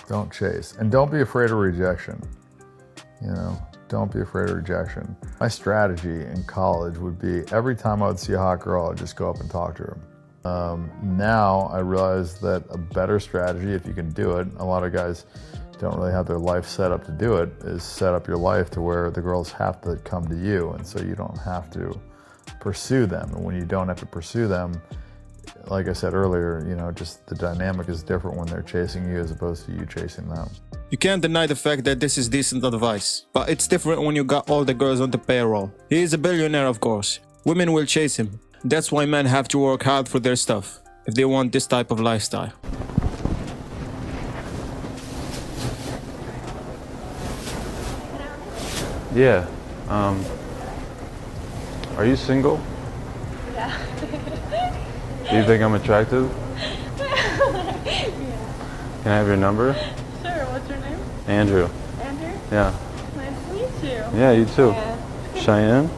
Don't chase. And don't be afraid of rejection. You know, don't be afraid of rejection. My strategy in college would be every time I would see a hot girl, I'd just go up and talk to her. Now I realize that a better strategy, if you can do it, a lot of guys don't really have their life set up to do it, is set up your life to where the girls have to come to you, and so you don't have to pursue them. And when you don't have to pursue them, like I said earlier, you know, just the dynamic is different when they're chasing you as opposed to you chasing them. You can't deny the fact that this is decent advice, but it's different when you got all the girls on the payroll. He is a billionaire, of course. Women will chase him. That's why men have to work hard for their stuff, if they want this type of lifestyle. Yeah. Are you single? Yeah. Do you think I'm attractive? Yeah. Can I have your number? Sure, what's your name? Andrew. Andrew? Yeah. Nice to meet you. Yeah, you too. Yeah. Cheyenne?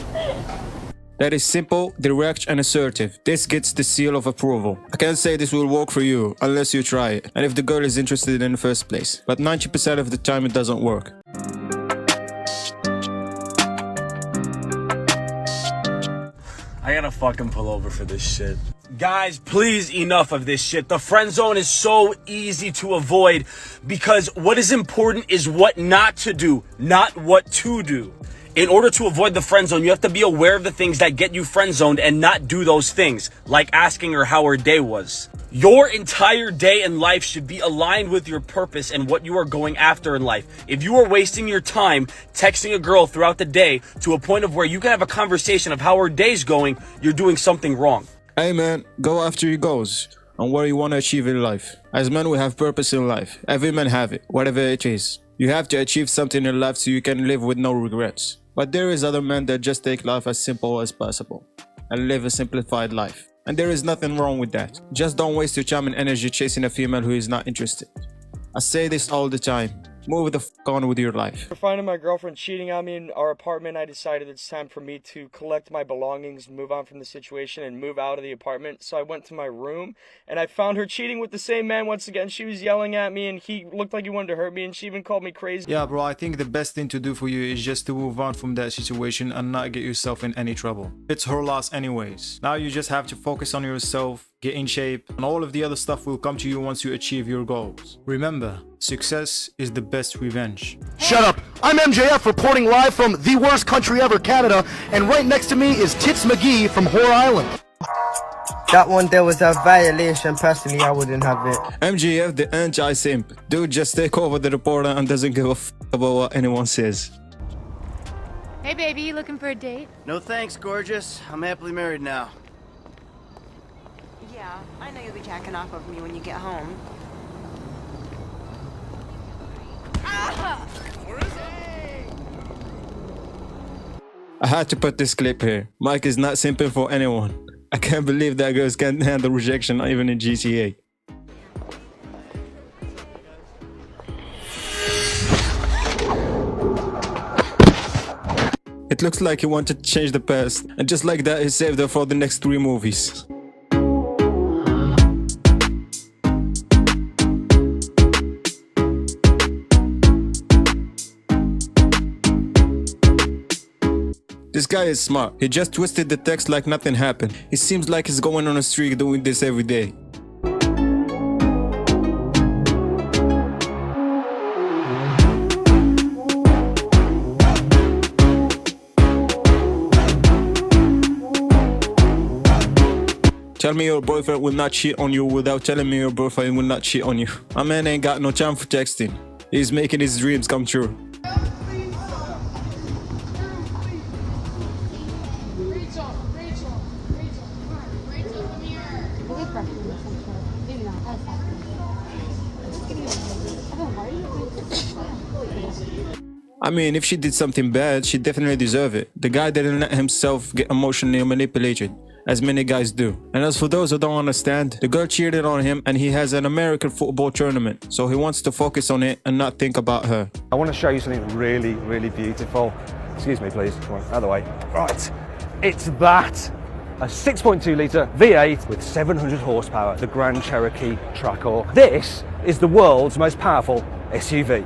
That is simple, direct and assertive. This gets the seal of approval. I can't say this will work for you unless you try it, and if the girl is interested in the first place. But 90% of the time it doesn't work. I gotta fucking pull over for this shit. Guys, please, enough of this shit. The friend zone is so easy to avoid because what is important is what not to do, not what to do. In order to avoid the friend zone, you have to be aware of the things that get you friend zoned and not do those things, like asking her how her day was. Your entire day in life should be aligned with your purpose and what you are going after in life. If you are wasting your time texting a girl throughout the day to a point of where you can have a conversation of how her day's going, you're doing something wrong. Hey man, go after your goals and what you want to achieve in life. As men, we have purpose in life. Every man have it, whatever it is. You have to achieve something in life so you can live with no regrets. But there is other men that just take life as simple as possible and live a simplified life. And there is nothing wrong with that. Just don't waste your time and energy chasing a female who is not interested. I say this all the time. Move the f*** on with your life. After finding my girlfriend cheating on me in our apartment, I decided it's time for me to collect my belongings, move on from the situation, and move out of the apartment. So I went to my room, and I found her cheating with the same man once again. She was yelling at me, and he looked like he wanted to hurt me, and she even called me crazy. Yeah, bro, I think the best thing to do for you is just to move on from that situation and not get yourself in any trouble. It's her loss anyways. Now you just have to focus on yourself, get in shape, and all of the other stuff will come to you once you achieve your goals. Remember, success is the best revenge. Shut up! I'm MJF reporting live from the worst country ever, Canada, and right next to me is Tits McGee from Whore Island. That one there was a violation. Personally, I wouldn't have it. MGF, the anti-simp. Dude just take over the reporter and doesn't give a f about what anyone says. Hey baby, looking for a date? No thanks, gorgeous. I'm happily married now. Yeah, I know you'll be jacking off of me when you get home. I had to put this clip here. Mike is not simping for anyone. I can't believe that girls can't handle rejection, not even in GTA. It looks like he wanted to change the past, and just like that he saved her for the next 3 movies. This guy is smart. He just twisted the text like nothing happened. It seems like he's going on a streak doing this every day. Tell me your boyfriend will not cheat on you without telling me your boyfriend will not cheat on you. My man ain't got no time for texting. He's making his dreams come true. I mean, if she did something bad, she definitely deserved it. The guy didn't let himself get emotionally manipulated, as many guys do. And as for those who don't understand, the girl cheated on him and he has an American football tournament, so he wants to focus on it and not think about her. I want to show you something really, really beautiful. Excuse me, please. Come on, out of the way. Right, it's that. A 6.2 litre V8 with 700 horsepower, the Grand Cherokee Trackor. This is the world's most powerful SUV.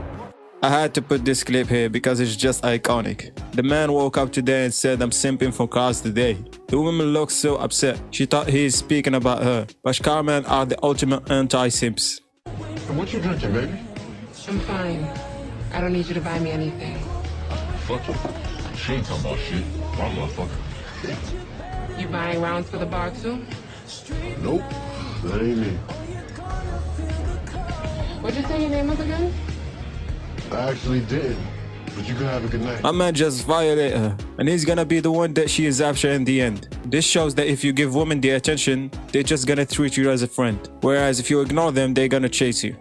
I had to put this clip here because it's just iconic. The man woke up today and said, "I'm simping for cars today." The woman looked so upset. She thought he is speaking about her. But car men are the ultimate anti-simps. What you drinking, baby? I'm fine. I don't need you to buy me anything. Fuck you. She ain't talking about shit. My motherfucker. You buying rounds for the bar too? Nope. That ain't me. What'd you say your name was again? I actually didn't. But you can have a good night. My man just violated her, and he's gonna be the one that she is after in the end. This shows that if you give women the attention, they're just gonna treat you as a friend. Whereas if you ignore them, they're gonna chase you.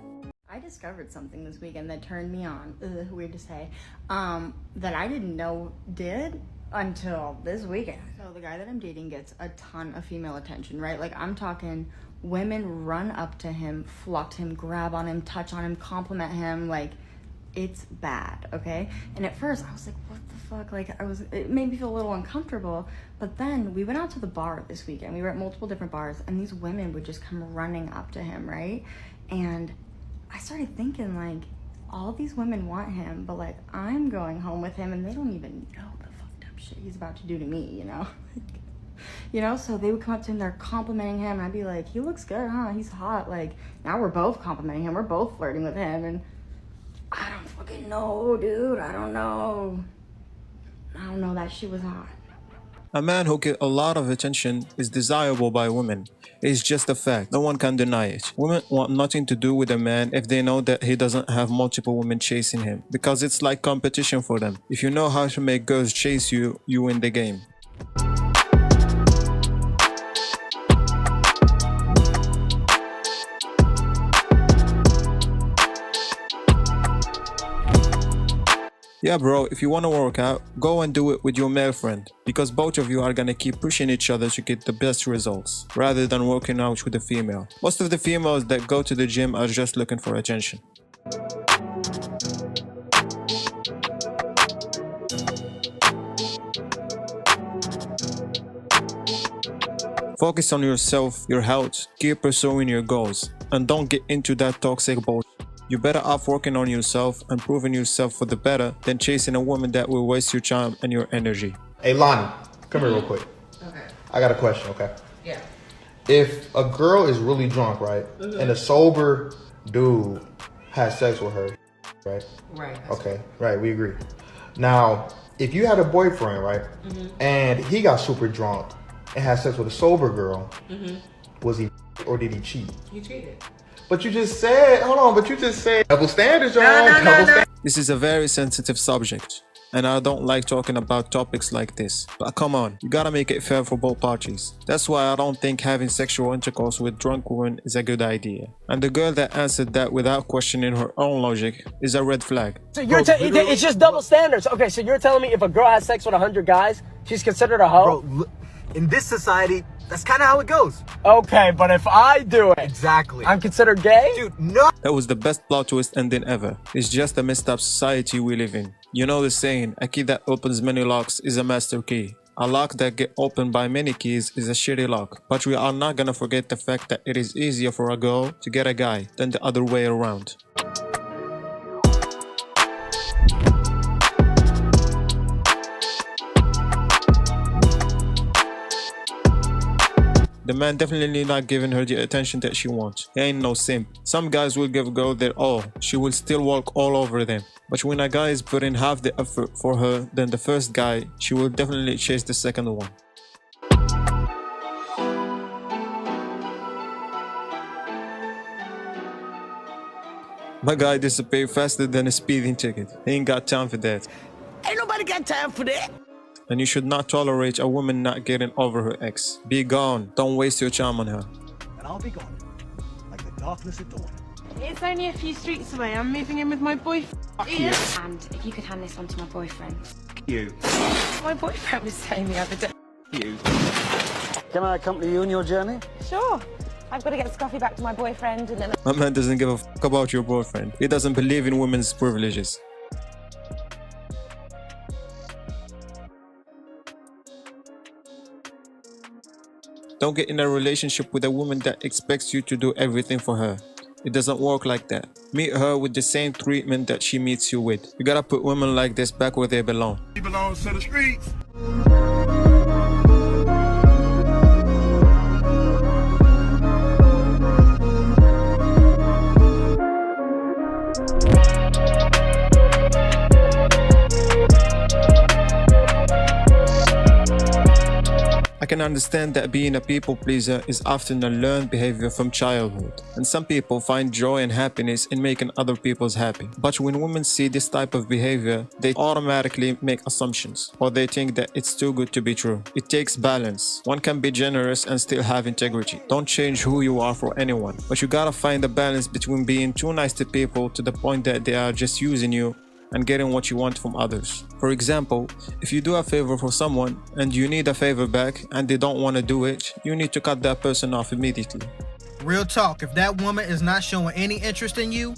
I discovered something this weekend that turned me on. Weird to say. That I didn't know did until this weekend. So the guy that I'm dating gets a ton of female attention, right? Like I'm talking women run up to him, flock to him, grab on him, touch on him, compliment him, like it's bad, okay? And at first I was like, what the fuck? Like it made me feel a little uncomfortable. But then we went out to the bar this weekend. We were at multiple different bars and these women would just come running up to him, right? And I started thinking like, all these women want him, but like I'm going home with him and they don't even know the fucked up shit he's about to do to me, you know? So they would come up to him, they're complimenting him, and I'd be like, he looks good, huh? He's hot. Like, now we're both complimenting him, we're both flirting with him, and I don't fucking know, dude. I don't know. That shit was hot. A man who gets a lot of attention is desirable by women. It's just a fact. No one can deny it. Women want nothing to do with a man if they know that he doesn't have multiple women chasing him, because it's like competition for them. If you know how to make girls chase you, you win the game. Yeah bro, if you wanna work out, go and do it with your male friend, because both of you are gonna keep pushing each other to get the best results, rather than working out with a female. Most of the females that go to the gym are just looking for attention. Focus on yourself, your health, keep pursuing your goals, and don't get into that toxic bullshit. You're better off working on yourself and proving yourself for the better than chasing a woman that will waste your time and your energy. Hey, Lonnie, come here real quick. Okay. I got a question, okay? Yeah. If a girl is really drunk, right, and a sober dude has sex with her, right? Right. Okay, right, we agree. Now, if you had a boyfriend, right, and he got super drunk and had sex with a sober girl, was he or did he cheat? You cheated. But you just said, hold on, double standards, y'all. This is a very sensitive subject, and I don't like talking about topics like this. But come on, you gotta make it fair for both parties. That's why I don't think having sexual intercourse with drunk women is a good idea. And the girl that answered that without questioning her own logic is a red flag. So it's just double standards. Okay, so you're telling me if a girl has sex with 100 guys, she's considered a hoe? Bro, in this society, that's kind of how it goes. Okay, but if I do it, exactly, I'm considered gay? Dude, no. That was the best plot twist ending ever. It's just a messed up society we live in. You know the saying, a key that opens many locks is a master key. A lock that gets opened by many keys is a shitty lock. But we are not gonna forget the fact that it is easier for a girl to get a guy than the other way around. The man definitely not giving her the attention that she wants. He ain't no simp. Some guys will give a girl their all. She will still walk all over them. But when a guy is putting half the effort for her than the first guy, she will definitely chase the second one. My guy disappeared faster than a speeding ticket. He ain't got time for that. Ain't nobody got time for that. And you should not tolerate a woman not getting over her ex. Be gone. Don't waste your time on her. And I'll be gone, like the darkness at dawn. It's only a few streets away. I'm moving in with my boyfriend. And if you could hand this on to my boyfriend. You. My boyfriend was saying the other day. You. Can I accompany you on your journey? Sure. I've got to get Scruffy back to my boyfriend and then... My man doesn't give a fuck about your boyfriend. He doesn't believe in women's privileges. Don't get in a relationship with a woman that expects you to do everything for her. It doesn't work like that. Meet her with the same treatment that she meets you with. You gotta put women like this back where they belong. He belongs to the streets. I can understand that being a people pleaser is often a learned behavior from childhood, and some people find joy and happiness in making other people happy. But when women see this type of behavior, they automatically make assumptions, or they think that it's too good to be true. It takes balance. One can be generous and still have integrity. Don't change who you are for anyone, but you gotta find a balance between being too nice to people to the point that they are just using you and getting what you want from others. For example, if you do a favor for someone and you need a favor back and they don't want to do it, you need to cut that person off immediately. Real talk, if that woman is not showing any interest in you,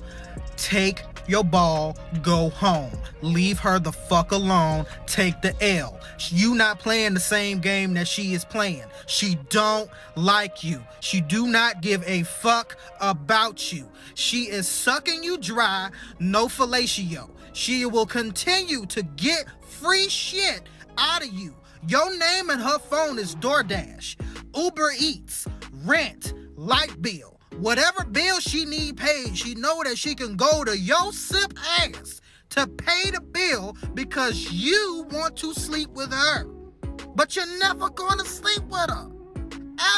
take your ball, go home. Leave her the fuck alone, take the L. You not playing the same game that she is playing. She don't like you. She do not give a fuck about you. She is sucking you dry, no fellatio. She will continue to get free shit out of you. Your name and her phone is DoorDash, Uber Eats, rent, light bill. Whatever bill she need paid, she know that she can go to your sip ass to pay the bill because you want to sleep with her. But you're never gonna sleep with her.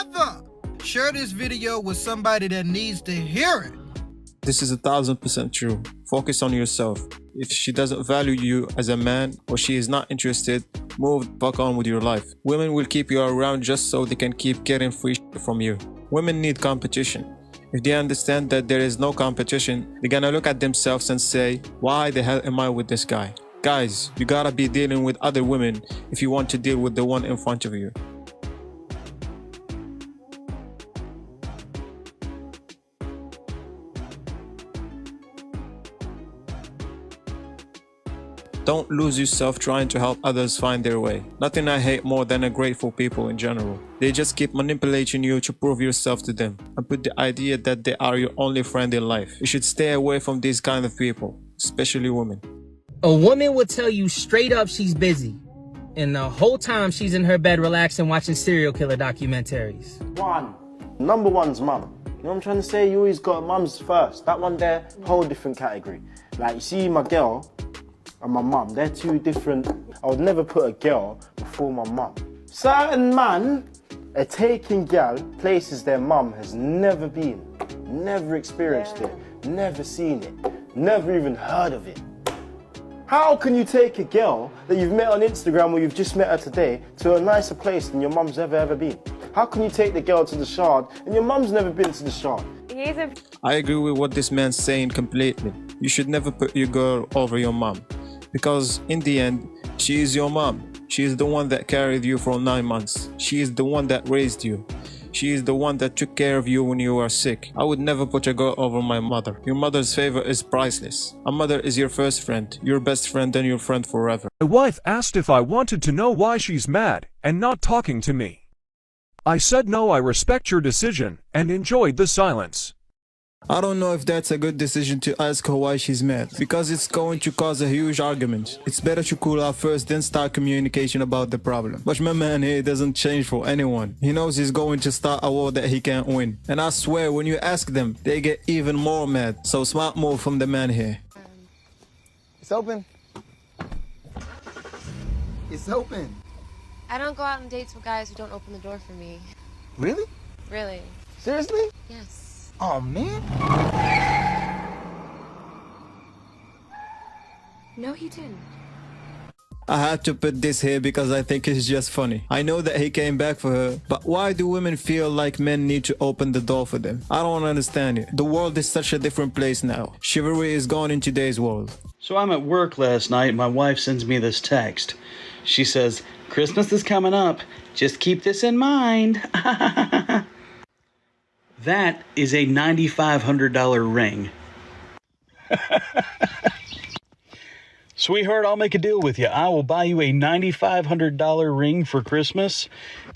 Ever. Share this video with somebody that needs to hear it. This is 1000% true. Focus on yourself. If she doesn't value you as a man or she is not interested, move the fuck on with your life. Women will keep you around just so they can keep getting free shit from you. Women need competition. If they understand that there is no competition, they're gonna look at themselves and say, why the hell am I with this guy? Guys, you gotta be dealing with other women if you want to deal with the one in front of you. Don't lose yourself trying to help others find their way. Nothing I hate more than ungrateful people in general. They just keep manipulating you to prove yourself to them and put the idea that they are your only friend in life. You should stay away from these kind of people, especially women. A woman will tell you straight up she's busy, and the whole time she's in her bed relaxing watching serial killer documentaries. Number one's mum. You know what I'm trying to say? You always got mums first. That one there, whole different category. Like, you see my girl and my mum, they're two different. I would never put a girl before my mum. Certain man are taking gal places their mum has never been, never experienced it, never seen it, never even heard of it. How can you take a girl that you've met on Instagram or you've just met her today to a nicer place than your mum's ever been? How can you take the girl to the Shard and your mum's never been to the Shard? I agree with what this man's saying completely. You should never put your girl over your mom. Because in the end, she is your mom. She is the one that carried you for 9 months. She is the one that raised you. She is the one that took care of you when you were sick. I would never put a girl over my mother. Your mother's favor is priceless. A mother is your first friend, your best friend, and your friend forever. My wife asked if I wanted to know why she's mad and not talking to me. I said no, I respect your decision, and enjoyed the silence. I don't know if that's a good decision to ask her why she's mad, because it's going to cause a huge argument. It's better to cool out first, then start communication about the problem. But my man here doesn't change for anyone. He knows he's going to start a war that he can't win. And I swear, when you ask them, they get even more mad. So smart move from the man here. It's open. It's open. I don't go out on dates with guys who don't open the door for me. Really? Really? Seriously? Yes. Oh, man. No, he didn't. I had to put this here because I think it's just funny. I know that he came back for her, but why do women feel like men need to open the door for them? I don't understand it. The world is such a different place now. Chivalry is gone in today's world. So I'm at work last night, my wife sends me this text. She says, Christmas is coming up. Just keep this in mind. That is a $9,500 ring. Sweetheart, I'll make a deal with you. I will buy you a $9,500 ring for Christmas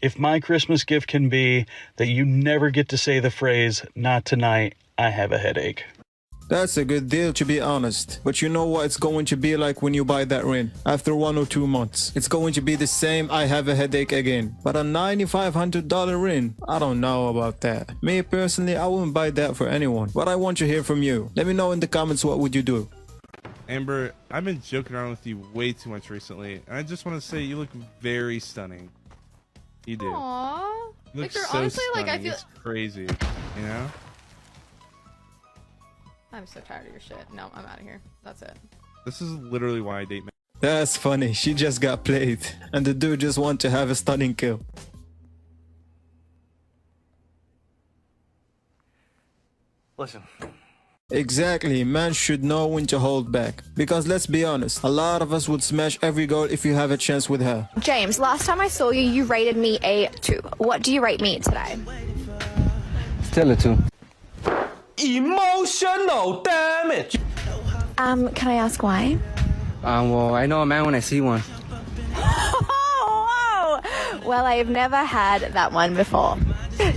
if my Christmas gift can be that you never get to say the phrase, not tonight, I have a headache. That's a good deal, to be honest. But you know what it's going to be like when you buy that ring? After 1 or 2 months, it's going to be the same I have a headache again. But a $9,500 ring? I don't know about that. Me personally, I wouldn't buy that for anyone. But I want to hear from you. Let me know in the comments what would you do. Amber, I've been joking around with you way too much recently. And I just want to say you look very stunning. You do. Aww. You look Victor, so honestly, stunning. like, I feel... It's crazy, you know? I'm so tired of your shit. No, I'm out of here. That's it. This is literally why I date men. That's funny. She just got played. And the dude just want to have a stunning kill. Listen. Exactly, man should know when to hold back. Because let's be honest, a lot of us would smash every girl if you have a chance with her. James, last time I saw you, you rated me a 2. What do you rate me today? Still a 2. Emotional damage. Can I ask why? Well, I know a man when I see one. Oh, well, I've never had that one before.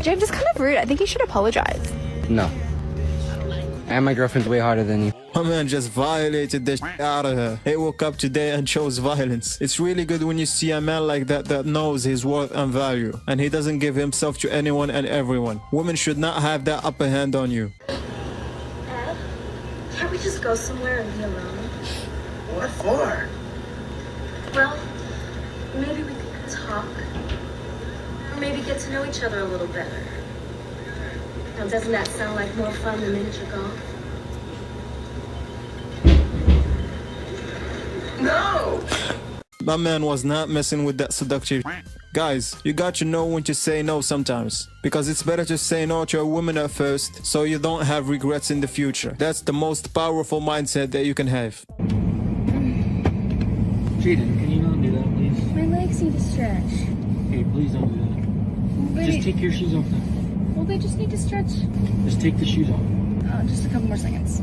James, it's kind of rude. I think you should apologize. No. And my girlfriend's way harder than you. My man just violated the shit out of her. He woke up today and chose violence. It's really good when you see a man like that that knows his worth and value. And he doesn't give himself to anyone and everyone. Women should not have that upper hand on you. Ed, can't we just go somewhere and be alone? What for? Well, maybe we could talk. Or maybe get to know each other a little better. Now, doesn't that sound like more fun than miniature golf? No! My man was not messing with that seductive. Guys, you got to know when to say no sometimes. Because it's better to say no to a woman at first, so you don't have regrets in the future. That's the most powerful mindset that you can have. Jaden, can you not do that, please? My legs need to stretch. Hey, please don't do that. Just take your shoes off now. Well, they just need to stretch. Just take the shoes off. Just a couple more seconds.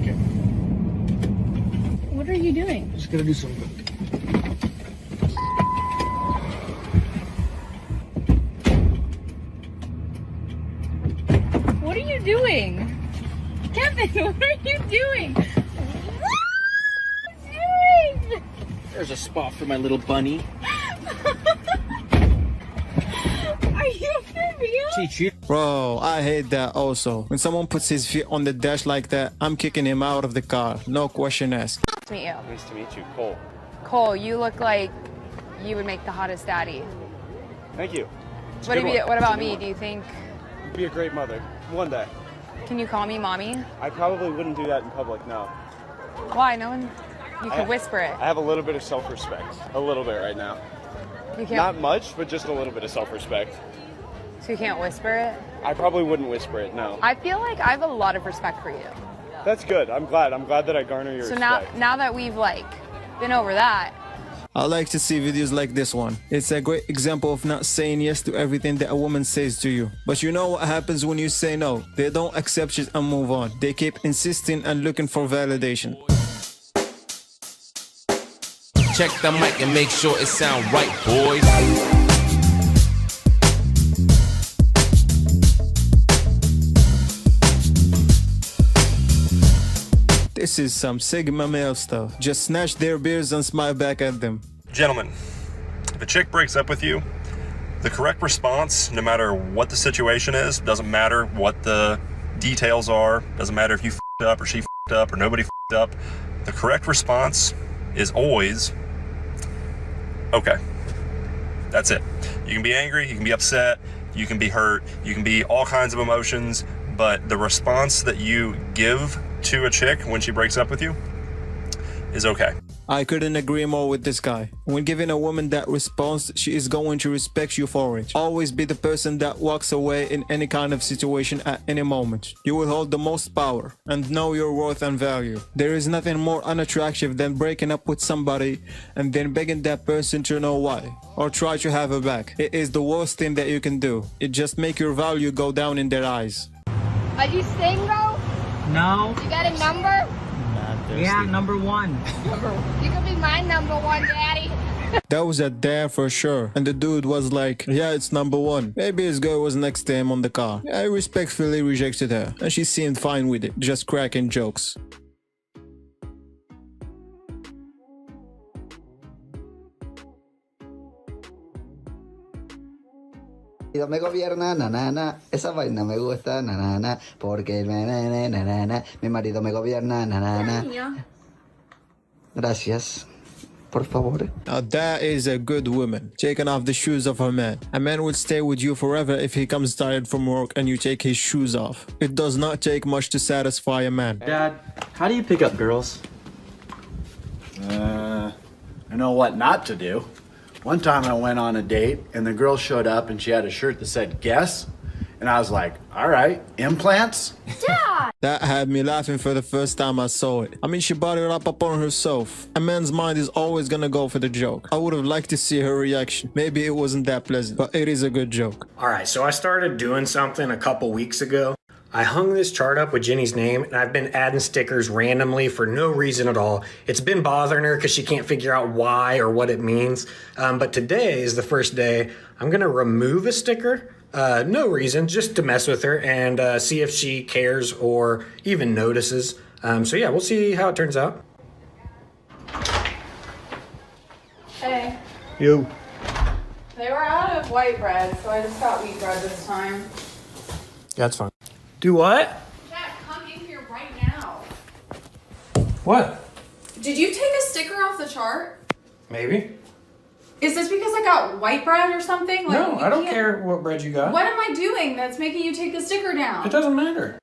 Okay. What are you doing? Just gotta do something. What are you doing? Kevin, what are you doing? What are you doing? There's a spot for my little bunny. Are you for real? Teach you. Bro, I hate that also. When someone puts his feet on the dash like that, I'm kicking him out of the car. No question asked. Nice to meet you. Nice to meet you, Cole. Cole, you look like you would make the hottest daddy. Thank you. What about me? Do you think... You'd be a great mother. One day. Can you call me mommy? I probably wouldn't do that in public, no. Why? No one... You could whisper it. I have a little bit of self-respect. A little bit right now. You can't... Not much, but just a little bit of self-respect. So you can't whisper it? I probably wouldn't whisper it, no. I feel like I have a lot of respect for you. That's good. I'm glad that I garner your respect. So now that we've been over that. I like to see videos like this one. It's a great example of not saying yes to everything that a woman says to you. But you know what happens when you say no? They don't accept it and move on. They keep insisting and looking for validation. Check the mic and make sure it sound right, boys. This is some Sigma male stuff. Just snatch their beers and smile back at them. Gentlemen, if a chick breaks up with you, the correct response, no matter what the situation is, doesn't matter what the details are, doesn't matter if you f***ed up or she f***ed up or nobody f***ed up, the correct response is always, okay. That's it. You can be angry, you can be upset, you can be hurt, you can be all kinds of emotions, but the response that you give to a chick when she breaks up with you is okay. I couldn't agree more with this guy. When giving a woman that response, she is going to respect you for it. Always be the person that walks away in any kind of situation at any moment. You will hold the most power and know your worth and value. There is nothing more unattractive than breaking up with somebody and then begging that person to know why or try to have her back. It is the worst thing that you can do. It just makes your value go down in their eyes. Are you single? No. You got a number? Yeah, number 1. You can be my number 1, Daddy. That was a dare for sure. And the dude was like, yeah, it's number one. Maybe his girl was next to him on the car. I respectfully rejected her, and she seemed fine with it, just cracking jokes. Me gobierna, na, na, na. Esa vaina me gusta, na, na, na. Porque na, na, na, na, na, na. Mi marido me gobierna, na, na, na. Gracias. Por favor. Now that is a good woman, taking off the shoes of her man. A man will stay with you forever if he comes tired from work and you take his shoes off. It does not take much to satisfy a man. Dad, how do you pick up girls? I know what not to do. One time I went on a date and the girl showed up and she had a shirt that said guess. And I was like, all right, implants? Dad! That had me laughing for the first time I saw it. I mean, she brought it up upon herself. A man's mind is always gonna go for the joke. I would have liked to see her reaction. Maybe it wasn't that pleasant, but it is a good joke. Alright, so I started doing something a couple weeks ago. I hung this chart up with Jenny's name, and I've been adding stickers randomly for no reason at all. It's been bothering her because she can't figure out why or what it means. But today is the first day I'm gonna remove a sticker. No reason, just to mess with her and see if she cares or even notices. So yeah, we'll see how it turns out. Hey, You. they were out of white bread, so I just got wheat bread this time. That's fine. Do what? Jack, come in here right now. What? Did you take a sticker off the chart? Maybe. Is this because I got white bread or something? Like, No, you I don't can't- care what bread you got. What am I doing that's making you take the sticker down? It doesn't matter.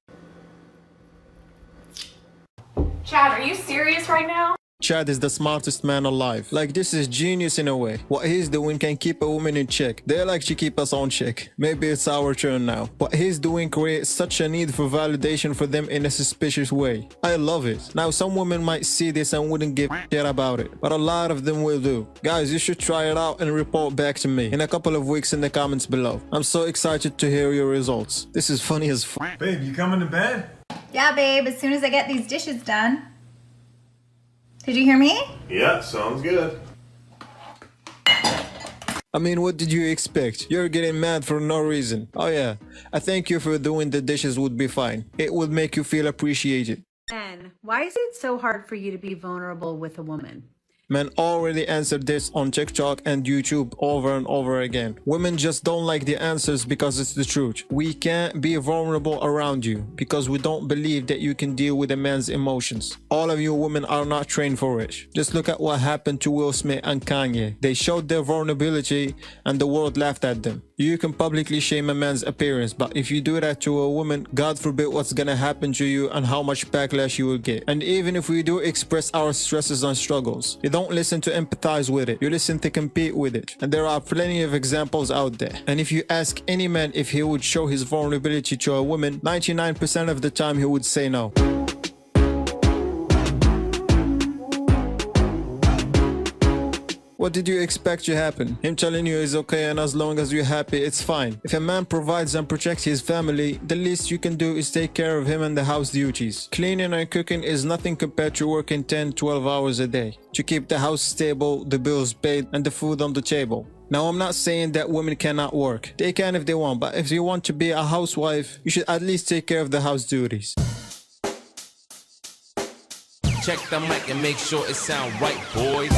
Chad, are you serious right now? Chad is the smartest man alive. Like, this is genius in a way. What he's doing can keep a woman in check. They like to keep us on check. Maybe it's our turn now. What he's doing creates such a need for validation for them in a suspicious way. I love it. Now, some women might see this and wouldn't give a shit about it, but a lot of them will do. Guys, you should try it out and report back to me in a couple of weeks in the comments below. I'm so excited to hear your results. This is funny as f. Babe, you coming to bed? Yeah, babe, as soon as I get these dishes done. Did you hear me? Yeah, sounds good. I mean, what did you expect? You're getting mad for no reason. Oh yeah, I thank you for doing the dishes would be fine. It would make you feel appreciated. Men, why is it so hard for you to be vulnerable with a woman? Men already answered this on TikTok and YouTube over and over again. Women just don't like the answers because it's the truth. We can't be vulnerable around you because we don't believe that you can deal with a man's emotions. All of you women are not trained for it. Just look at what happened to Will Smith and Kanye. They showed their vulnerability and the world laughed at them. You can publicly shame a man's appearance, but if you do that to a woman, God forbid what's gonna happen to you and how much backlash you will get. And even if we do express our stresses and struggles, you don't listen to empathize with it, you listen to compete with it. And there are plenty of examples out there. And if you ask any man if he would show his vulnerability to a woman, 99% of the time he would say no. What did you expect to happen? Him telling you it's okay and as long as you're happy, it's fine. If a man provides and protects his family, the least you can do is take care of him and the house duties. Cleaning and cooking is nothing compared to working 10-12 hours a day to keep the house stable, the bills paid, and the food on the table. Now, I'm not saying that women cannot work. They can if they want, but if you want to be a housewife, you should at least take care of the house duties. Check the mic and make sure it sound right, boys.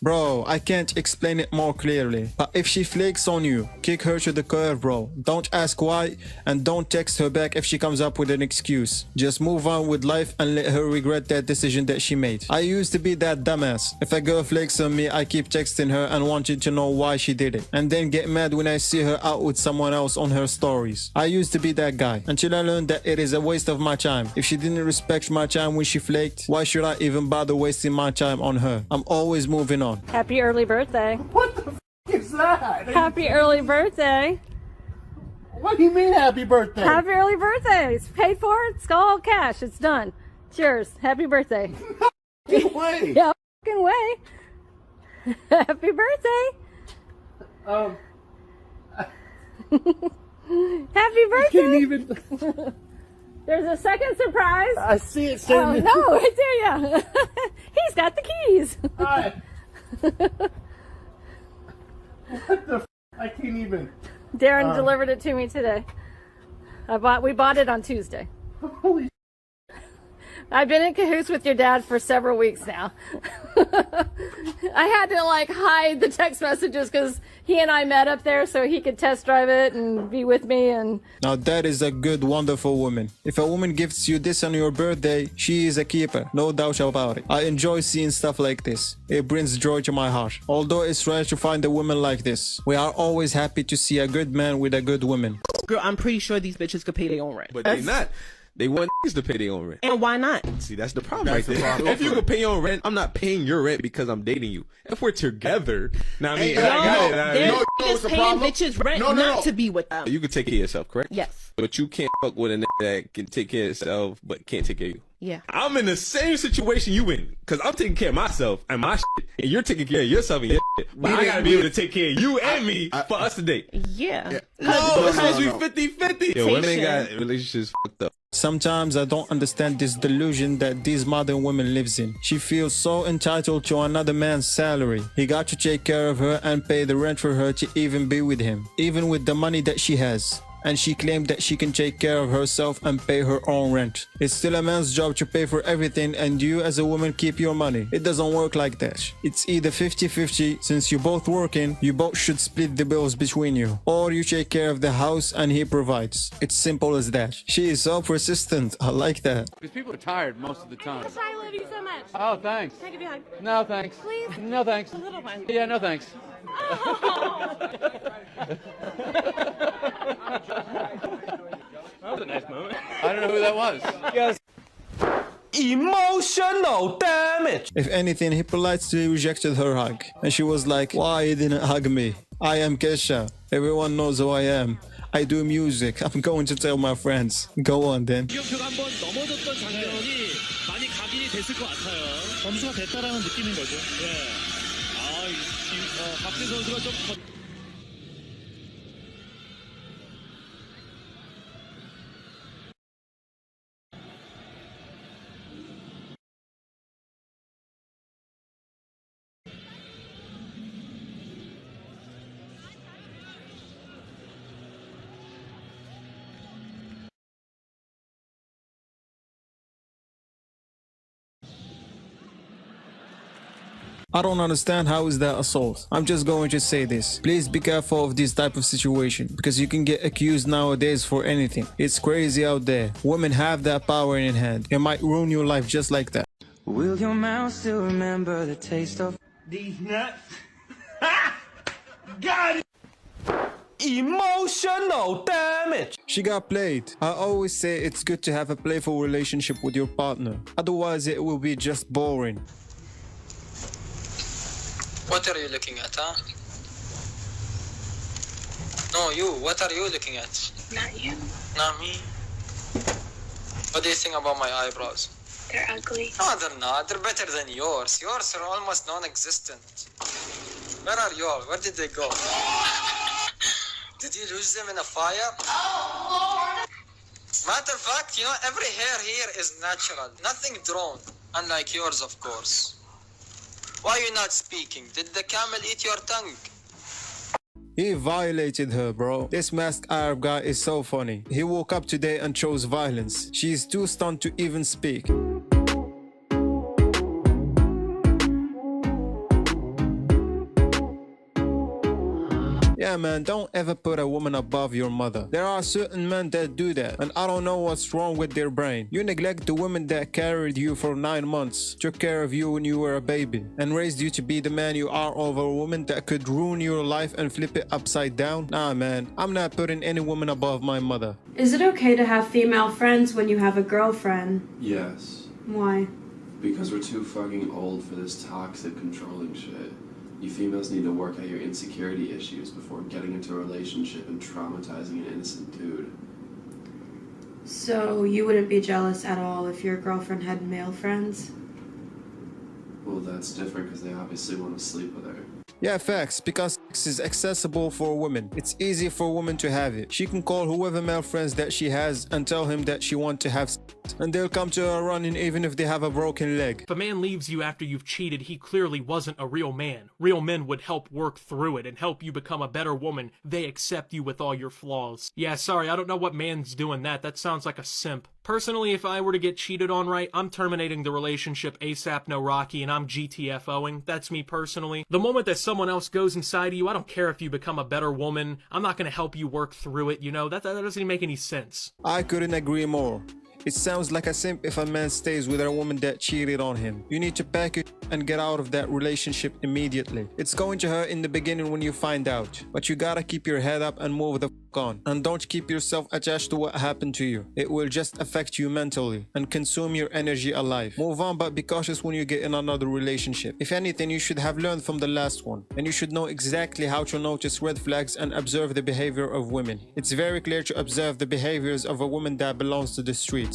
Bro, I can't explain it more clearly, but if she flakes on you, kick her to the curb, bro. Don't ask why, and don't text her back if she comes up with an excuse. Just move on with life and let her regret that decision that she made. I used to be that dumbass. If a girl flakes on me, I keep texting her and wanting to know why she did it, and then get mad when I see her out with someone else on her stories. I used to be that guy, until I learned that it is a waste of my time. If she didn't respect my time when she flaked, why should I even bother wasting my time on her? I'm always moving on. Happy early birthday. What the f is that? Happy early birthday. What do you mean happy birthday? Happy early birthday. It's paid for. It's all cash. It's done. Cheers. Happy birthday. No way. Yeah, fucking way. Happy birthday. Happy birthday. I can't even. There's a second surprise. I see it, Oh, Cindy. no, do ya? He's got the keys. Hi. What the I can't even. Darren delivered it to me today. We bought it on Tuesday. Holy I've been in cahoots with your dad for several weeks now. I had to like hide the text messages because he and I met up there so he could test drive it and be with me. And Now that is a good, wonderful woman. If a woman gifts you this on your birthday, she is a keeper, no doubt about it. I enjoy seeing stuff like this. It brings joy to my heart. Although it's rare to find a woman like this, we are always happy to see a good man with a good woman. Girl, I'm pretty sure these bitches could pay their own rent. But they not. They want niggas to pay their own rent. And why not? See, that's the problem right there. If you can pay your own rent, I'm not paying your rent because I'm dating you. If we're together, now I mean, There's niggas paying bitches rent not to be with them. You can take care of yourself, correct? Yes. But you can't fuck with a nigga that can take care of himself but can't take care of you. Yeah. I'm in the same situation you in, because I'm taking care of myself and my shit, and you're taking care of yourself and your shit. But I gotta be able to take care of you and me for us to date. Yeah. No, because we 50-50. Yo, women got relationships fucked up. Sometimes I don't understand this delusion that these modern women lives in. She feels so entitled to another man's salary. He got to take care of her and pay the rent for her to even be with him, even with the money that she has. And she claimed that she can take care of herself and pay her own rent. It's still a man's job to pay for everything, and you as a woman keep your money. It doesn't work like that. It's either 50-50. Since you're both working, you both should split the bills between you. Or you take care of the house and he provides. It's simple as that. She is so persistent. I like that. Because people are tired most of the time. I love you so much. Oh, thanks. Can I give you a hug? No, thanks. Please? No, thanks. A little one. Yeah, no, thanks. That was a nice moment. I don't know who that was. Yes. Emotional damage. If anything, he politely rejected her hug. And she was like, why you didn't hug me? I am Kesha. Everyone knows who I am. I do music. I'm going to tell my friends. Go on then. 이경표가 한번 넘어졌던 장면이 많이 각인이 됐을 것 같아요. 점수가 됐다라는 느낌인 거죠. 예. 박진 선수가 좀 I don't understand how is that assault. I'm just going to say this. Please be careful of this type of situation because you can get accused nowadays for anything. It's crazy out there. Women have that power in hand. It might ruin your life just like that. Will your mouth still remember the taste of these nuts? Got it! emotional damage? She got played. I always say it's good to have a playful relationship with your partner. Otherwise it will be just boring. What are you looking at, huh? No, you. What are you looking at? Not you. Not me. What do you think about my eyebrows? They're ugly. No, they're not. They're better than yours. Yours are almost non-existent. Where are you all? Where did they go? Did you lose them in a fire? Oh, Lord! Matter of fact, you know, every hair here is natural. Nothing drawn. Unlike yours, of course. Why are you not speaking? Did the camel eat your tongue? He violated her, bro. This masked Arab guy is so funny. He woke up today and chose violence. She is too stunned to even speak. Yeah, man, don't ever put a woman above your mother. There are certain men that do that, and I don't know what's wrong with their brain. You neglect the woman that carried you for 9 months, took care of you when you were a baby, and raised you to be the man you are over a woman that could ruin your life and flip it upside down. Nah, man, I'm not putting any woman above my mother. Is it okay to have female friends when you have a girlfriend? Yes. Why? Because we're too fucking old for this toxic, controlling shit. You females need to work out your insecurity issues before getting into a relationship and traumatizing an innocent dude. So you wouldn't be jealous at all if your girlfriend had male friends? Well, that's different because they obviously want to sleep with her. Yeah, facts, because sex is accessible for women. It's easy for a woman to have it. She can call whoever male friends that she has and tell him that she wants to have sex, and they'll come to her running even if they have a broken leg. If a man leaves you after you've cheated, he clearly wasn't a real man. Real men would help work through it and help you become a better woman. They accept you with all your flaws. Yeah, sorry, I don't know what man's doing that. That sounds like a simp. Personally, if I were to get cheated on right, I'm terminating the relationship ASAP no Rocky and I'm GTFOing. That's me personally. The moment that someone else goes inside of you, I don't care if you become a better woman. I'm not going to help you work through it, you know? That doesn't even make any sense. I couldn't agree more. It sounds like a simp if a man stays with a woman that cheated on him. You need to pack it and get out of that relationship immediately. It's going to hurt in the beginning when you find out, but you gotta keep your head up and move the f on. And don't keep yourself attached to what happened to you. It will just affect you mentally and consume your energy alive. Move on, but be cautious when you get in another relationship. If anything, you should have learned from the last one, and you should know exactly how to notice red flags and observe the behavior of women. It's very clear to observe the behaviors of a woman that belongs to the streets.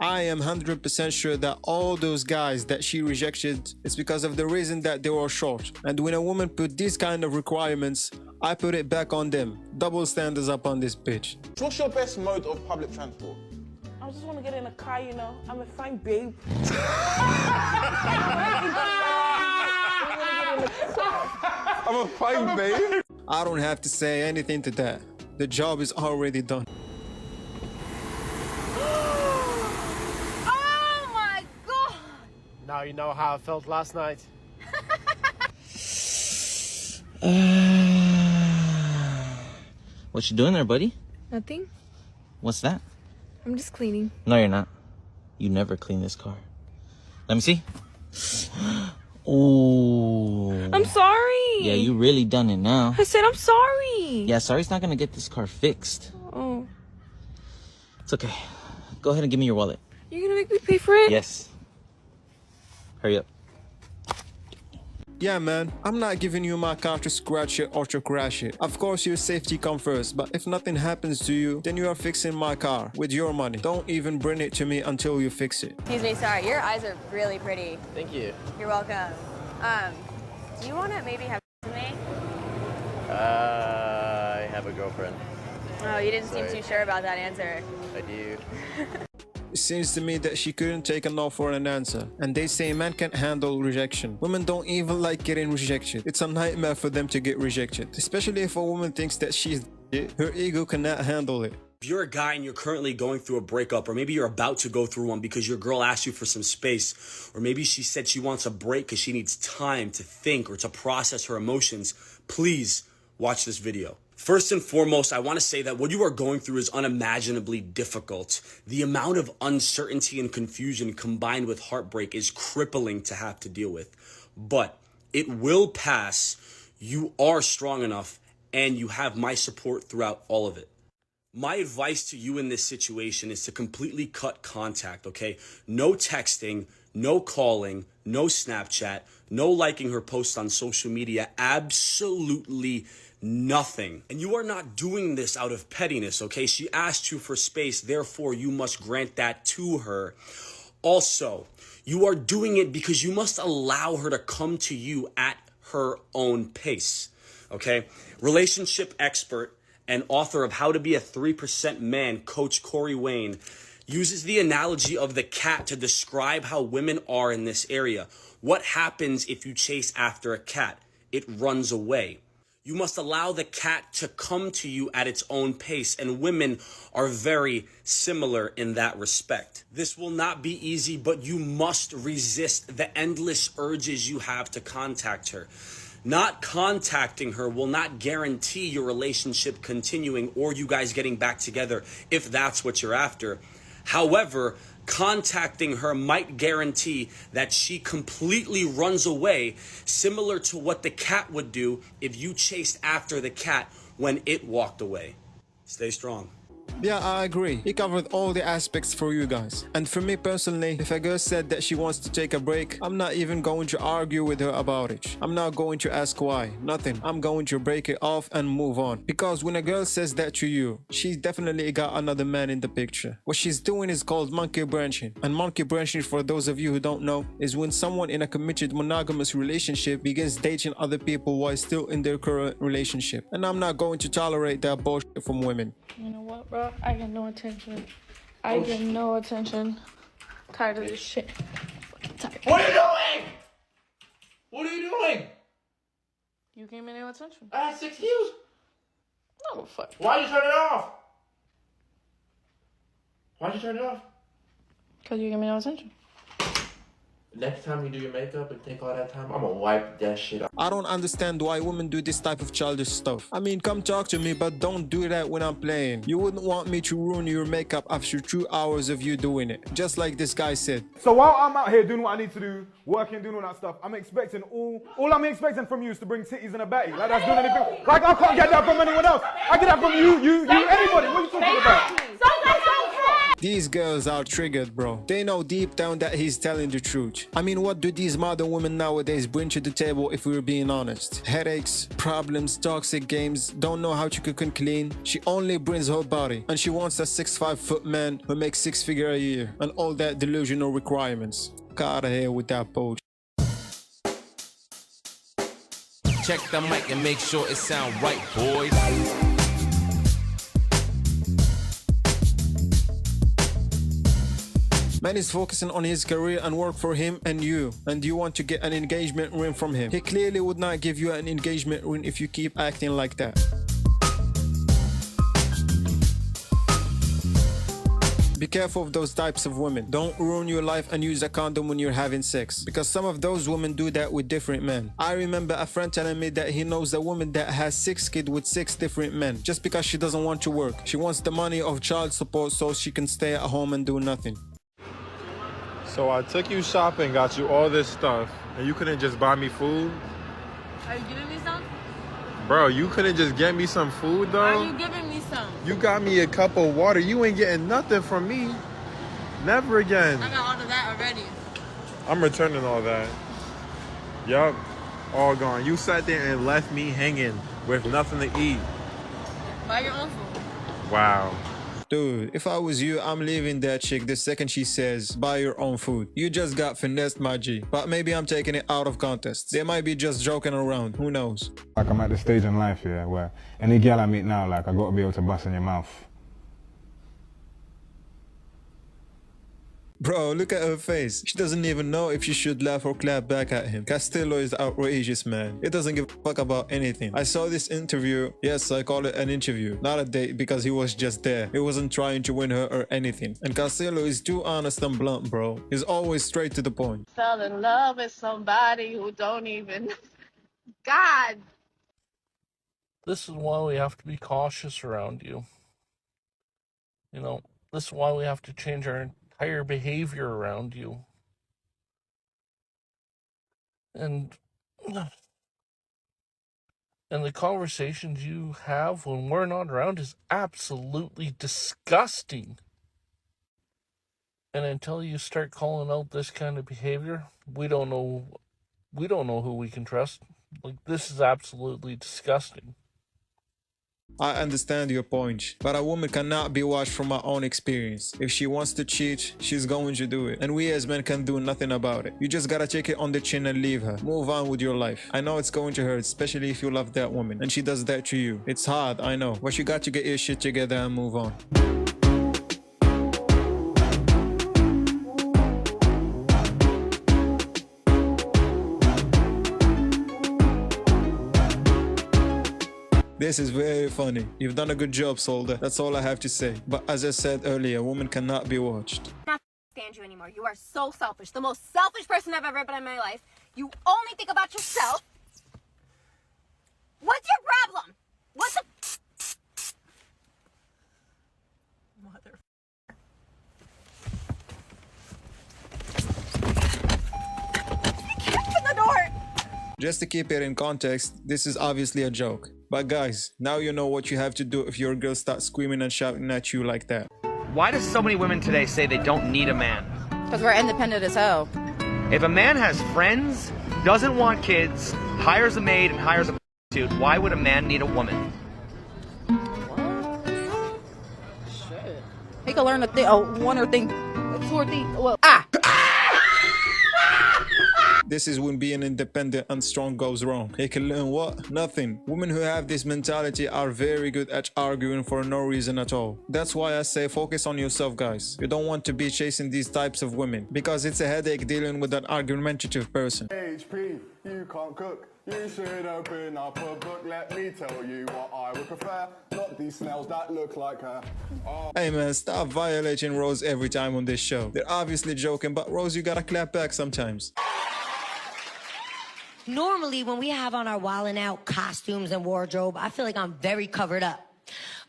I am 100% sure that all those guys that she rejected is because of the reason that they were short. And when a woman put these kind of requirements, I put it back on them. Double standards up on this bitch. What's your best mode of public transport? I just want to get in a car, you know. I'm a fine babe. I'm a fine babe. I don't have to say anything to that. The job is already done. Oh my god! Now you know how I felt last night. What you doing there, buddy? Nothing. What's that? I'm just cleaning. No, you're not. You never clean this car. Let me see. Oh. I'm sorry. Yeah, you really done it now. I said I'm sorry. Yeah, sorry's not gonna get this car fixed. Oh. It's okay. Go ahead and give me your wallet. You're gonna make me pay for it? Yes. Hurry up. Yeah, man, I'm not giving you my car to scratch it or to crash it. Of course, your safety comes first, but if nothing happens to you, then you are fixing my car with your money. Don't even bring it to me until you fix it. Excuse me, sorry, your eyes are really pretty. Thank you. You're welcome. Do you want to maybe have with me? I have a girlfriend. Oh, you didn't Sorry. seem too sure about that answer. I do. It seems to me that she couldn't take a no for an answer. And they say men can't handle rejection. Women don't even like getting rejected. It's a nightmare for them to get rejected. Especially if a woman thinks that she's her ego cannot handle it. If you're a guy and you're currently going through a breakup, or maybe you're about to go through one because your girl asked you for some space, or maybe she said she wants a break because she needs time to think or to process her emotions, please watch this video. First and foremost, I want to say that what you are going through is unimaginably difficult. The amount of uncertainty and confusion combined with heartbreak is crippling to have to deal with. But it will pass. You are strong enough, and you have my support throughout all of it. My advice to you in this situation is to completely cut contact, okay? No texting, no calling, no Snapchat, no liking her posts on social media, absolutely nothing. And you are not doing this out of pettiness, okay? She asked you for space, therefore you must grant that to her. Also, you are doing it because you must allow her to come to you at her own pace, okay? Relationship expert and author of How to Be a 3% Man, Coach Corey Wayne, uses the analogy of the cat to describe how women are in this area. What happens if you chase after a cat? It runs away. You must allow the cat to come to you at its own pace, and women are very similar in that respect. This will not be easy, but you must resist the endless urges you have to contact her. Not contacting her will not guarantee your relationship continuing or you guys getting back together if that's what you're after. However, contacting her might guarantee that she completely runs away, similar to what the cat would do if you chased after the cat when it walked away. Stay strong. Yeah, I agree. He covered all the aspects for you guys. And for me personally, if a girl said that she wants to take a break, I'm not even going to argue with her about it. I'm not going to ask why. Nothing. I'm going to break it off and move on. Because when a girl says that to you, she's definitely got another man in the picture. What she's doing is called monkey branching. And monkey branching, for those of you who don't know, is when someone in a committed monogamous relationship begins dating other people while still in their current relationship. And I'm not going to tolerate that bullshit from women. You know what, bro? I get no attention. I get no attention. Tired of this shit. Fucking tired. What are you doing? What are you doing? You gave me no attention. I had 6 views. No, fuck. Why'd you turn it off? Why'd you turn it off? Because you gave me no attention. Next time you do your makeup and take all that time, I'm gonna wipe that shit off. I don't understand why women do this type of childish stuff. I mean, come talk to me, but don't do that when I'm playing. You wouldn't want me to ruin your makeup after 2 hours of you doing it. Just like this guy said. So while I'm out here doing what I need to do, working, doing all that stuff, I'm expecting all I'm expecting from you is to bring titties and a batty. Like that's doing anything. Like I can't get that from anyone else. I get that from you, anybody. What are you talking about? These girls are triggered, bro. They know deep down that he's telling the truth. I mean, what do these modern women nowadays bring to the table if we're being honest? Headaches, problems, toxic games, don't know how to cook and clean. She only brings her body, and she wants a 6'5" man who makes 6 figures a year, and all that delusional requirements. Get out of here with that bullshit. Check the mic and make sure it sound right, boys. Man is focusing on his career and work for him and you want to get an engagement ring from him. He clearly would not give you an engagement ring if you keep acting like that. Be careful of those types of women. Don't ruin your life and use a condom when you're having sex, because some of those women do that with different men. I remember a friend telling me that he knows a woman that has 6 kids with 6 different men just because she doesn't want to work. She wants the money of child support so she can stay at home and do nothing. So I took you shopping, got you all this stuff, and you couldn't just buy me food? Are you giving me some? Bro, you couldn't just get me some food, though? Are you giving me some? You got me a cup of water. You ain't getting nothing from me. Never again. I got all of that already. I'm returning all that. Yup, all gone. You sat there and left me hanging with nothing to eat. Buy your own food. Wow. Dude, if I was you, I'm leaving that chick the second she says, buy your own food. You just got finessed, my G. But maybe I'm taking it out of context. They might be just joking around. Who knows? Like, I'm at the stage in life, yeah, where any girl I meet now, like, I gotta be able to bust in your mouth. Bro, look at her face. She doesn't even know if she should laugh or clap back at him. Castillo is outrageous, man. He doesn't give a fuck about anything. I saw this interview. Yes, I call it an interview, not a date, because he was just there. He wasn't trying to win her or anything. And Castillo is too honest and blunt, bro. He's always straight to the point. Fell in love with somebody who don't even... God! This is why we have to be cautious around you. You know, this is why we have to change our entire behavior around you. And the conversations you have when we're not around is absolutely disgusting. And until you start calling out this kind of behavior, we don't know who we can trust. Like, this is absolutely disgusting. I understand your point, but a woman cannot be watched from her own experience. If she wants to cheat, she's going to do it. And we as men can do nothing about it. You just gotta take it on the chin and leave her. Move on with your life. I know it's going to hurt, especially if you love that woman and she does that to you. It's hard, I know, but you got to get your shit together and move on. This is very funny. You've done a good job, Soldier. That's all I have to say. But as I said earlier, women cannot be watched. I can't stand you anymore. You are so selfish. The most selfish person I've ever been in my life. You only think about yourself. What's your problem? What's the... Mother... Open the door! Just to keep it in context, this is obviously a joke. But guys, now you know what you have to do if your girl starts screaming and shouting at you like that. Why do so many women today say they don't need a man? Because we're independent as hell. If a man has friends, doesn't want kids, hires a maid, and hires a prostitute, why would a man need a woman? Shit. He can learn one or thing, two or three. Well, This is when being independent and strong goes wrong. He can learn what? Nothing. Women who have this mentality are very good at arguing for no reason at all. That's why I say focus on yourself, guys. You don't want to be chasing these types of women because it's a headache dealing with an argumentative person. HP, you can't cook. You should open up a book. Let me tell you what I would prefer. Not these snails that look like her. Oh. Hey man, stop violating Rose every time on this show. They're obviously joking, but Rose, you gotta clap back sometimes. Normally, when we have on our wildin' out costumes and wardrobe, I feel like I'm very covered up.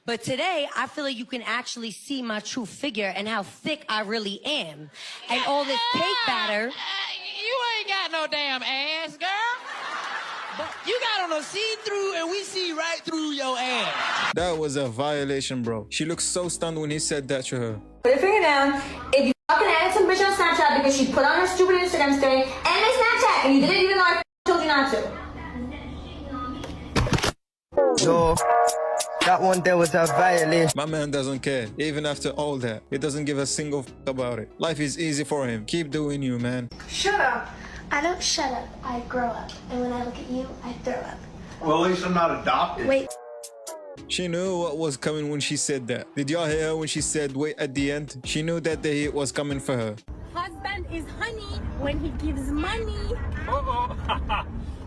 But today, I feel like you can actually see my true figure and how thick I really am. And all this cake batter. You ain't got no damn ass, girl. But you got on a see-through and we see right through your ass. That was a violation, bro. She looked so stunned when he said that to her. Put your finger down. If you fucking added some bitch on Snapchat because she put on her stupid Instagram story and my Snapchat and you didn't even know I told you not to. Yo, that one there was a violation. My man doesn't care. Even after all that, he doesn't give a single f about it. Life is easy for him. Keep doing you, man. Shut up. I don't shut up. I grow up. And when I look at you, I throw up. Well, at least I'm not adopted. Wait. She knew what was coming when she said that. Did y'all hear her when she said wait at the end? She knew that the hit was coming for her. Husband is honey when he gives money.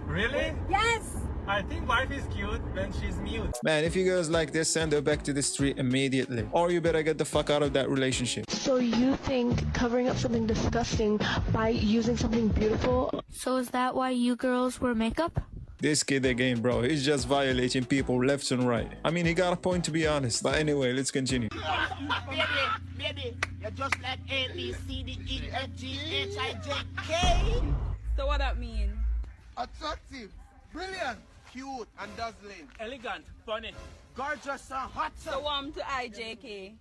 Really? Yes. I think wife is cute when she's mute. Man, if you girls like this, send her back to the street immediately. Or you better get the fuck out of that relationship. So you think covering up something disgusting by using something beautiful? So is that why you girls wear makeup? This kid again, bro. He's just violating people left and right. I mean, he got a point to be honest. But anyway, let's continue. Baby, you're just like A, B, C, D, E, F, G, H, I, J, K. So what that mean? Attractive, brilliant, cute and dazzling, elegant, funny, gorgeous and hot. So I'm to IJK.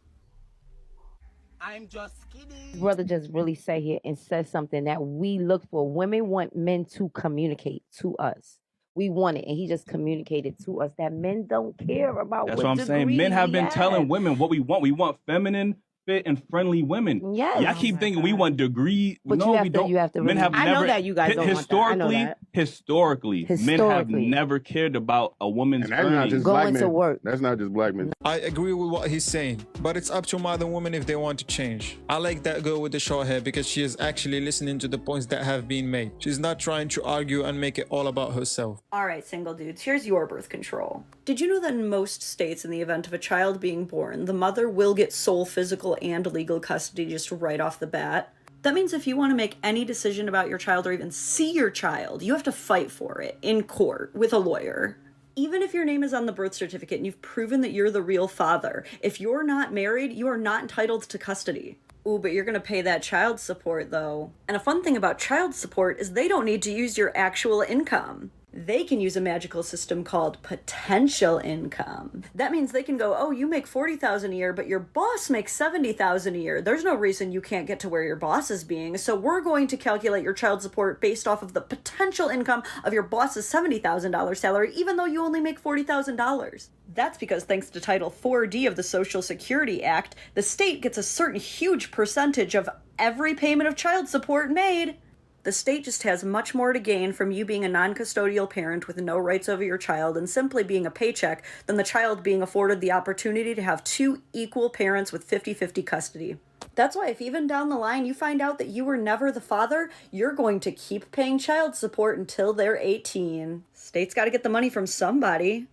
I'm just kidding. Brother just really sat here and said something that we look for. Women want men to communicate to us. We want it, and he just communicated to us that men don't care about. That's what I'm saying. Men have been telling women what we want. We want feminine, fit, and friendly women. Yes. Y'all keep thinking we want degree. But no, you we don't. You have to men have I never. know that you guys don't want that. I know that. Historically, men have never cared about a woman's earnings. Going to work. That's not just black men. I agree with what he's saying, but it's up to modern women if they want to change. I like that girl with the short hair because she is actually listening to the points that have been made. She's not trying to argue and make it all about herself. All right, single dudes, here's your birth control. Did you know that in most states, in the event of a child being born, the mother will get sole physical and legal custody just right off the bat? That means if you want to make any decision about your child or even see your child, you have to fight for it in court with a lawyer. Even if your name is on the birth certificate and you've proven that you're the real father, if you're not married, you are not entitled to custody. Ooh, but you're gonna pay that child support though. And a fun thing about child support is they don't need to use your actual income. They can use a magical system called potential income. That means they can go, oh, you make $40,000 a year, but your boss makes $70,000 a year. There's no reason you can't get to where your boss is being. So we're going to calculate your child support based off of the potential income of your boss's $70,000 salary, even though you only make $40,000. That's because thanks to Title 4D of the Social Security Act, the state gets a certain huge percentage of every payment of child support made. The state just has much more to gain from you being a non-custodial parent with no rights over your child and simply being a paycheck than the child being afforded the opportunity to have two equal parents with 50-50 custody. That's why if even down the line you find out that you were never the father, you're going to keep paying child support until they're 18. State's got to get the money from somebody.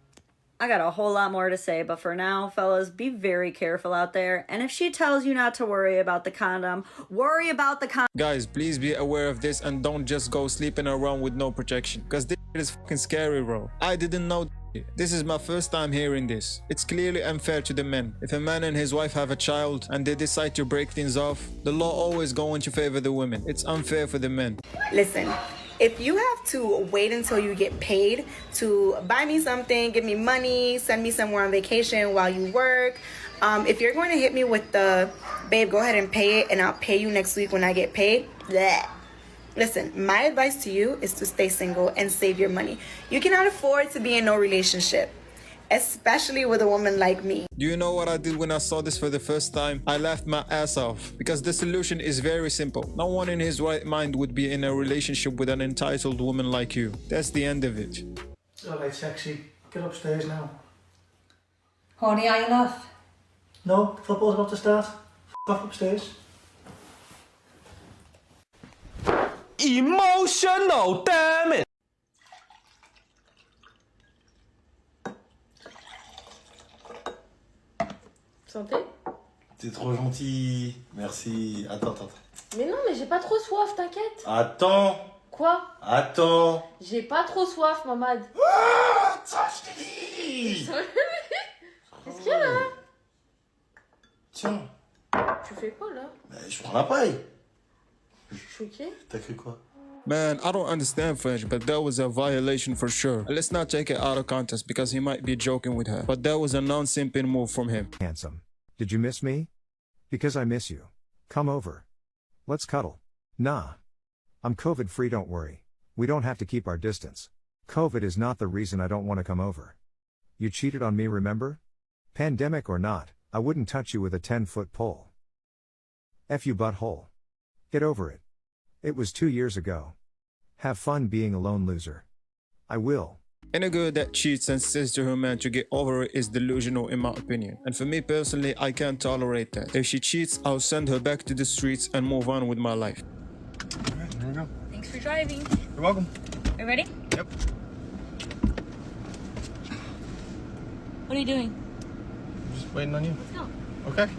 I got a whole lot more to say, but for now, fellas, be very careful out there. And if she tells you not to worry about the condom, worry about the condom. Guys, please be aware of this and don't just go sleeping around with no protection. Because this is fucking scary, bro. I didn't know this. This is my first time hearing this. It's clearly unfair to the men. If a man and his wife have a child and they decide to break things off, the law always going to favor the women. It's unfair for the men. Listen, If you have to wait until you get paid to buy me something, give me money, send me somewhere on vacation while you work, if you're going to hit me with the, babe, go ahead and pay it and I'll pay you next week when I get paid, bleh. Listen, my advice to you is to stay single and save your money. You cannot afford to be in no relationship, especially with a woman like me. Do you know what I did when I saw this for the first time? I laughed my ass off because the solution is very simple. No one in his right mind would be in a relationship with an entitled woman like you. That's the end of it. Alright, sexy. Get upstairs now. Honey, are you love? No, football's about to start. Off upstairs. Emotional, damn it! Santé? T'es trop gentil, merci. Attends. Mais non, mais j'ai pas trop soif, t'inquiète. Attends. Quoi? Attends. J'ai pas trop soif, Mamad. Ça, je t'ai dit. Qu'est-ce qu'il y a là? Tiens. Tu fais quoi là? Je prends la paille. Je suis choquée. T'as cru quoi? Man, I don't understand French, but that was a violation for sure. Let's not take it out of context because he might be joking with her. But that was a non-simping move from him. Handsome. Did you miss me? Because I miss you. Come over. Let's cuddle. Nah. I'm COVID-free, don't worry. We don't have to keep our distance. COVID is not the reason I don't want to come over. You cheated on me, remember? Pandemic or not, I wouldn't touch you with a 10-foot pole. F you butthole. Get over it. It was 2 years ago. Have fun being a lone loser. I will. Any girl that cheats and says to her man to get over it is delusional in my opinion. And for me personally, I can't tolerate that. If she cheats, I'll send her back to the streets and move on with my life. Alright, here we go. Thanks for driving. You're welcome. Are you ready? Yep. What are you doing? Just waiting on you. Let's go. Okay.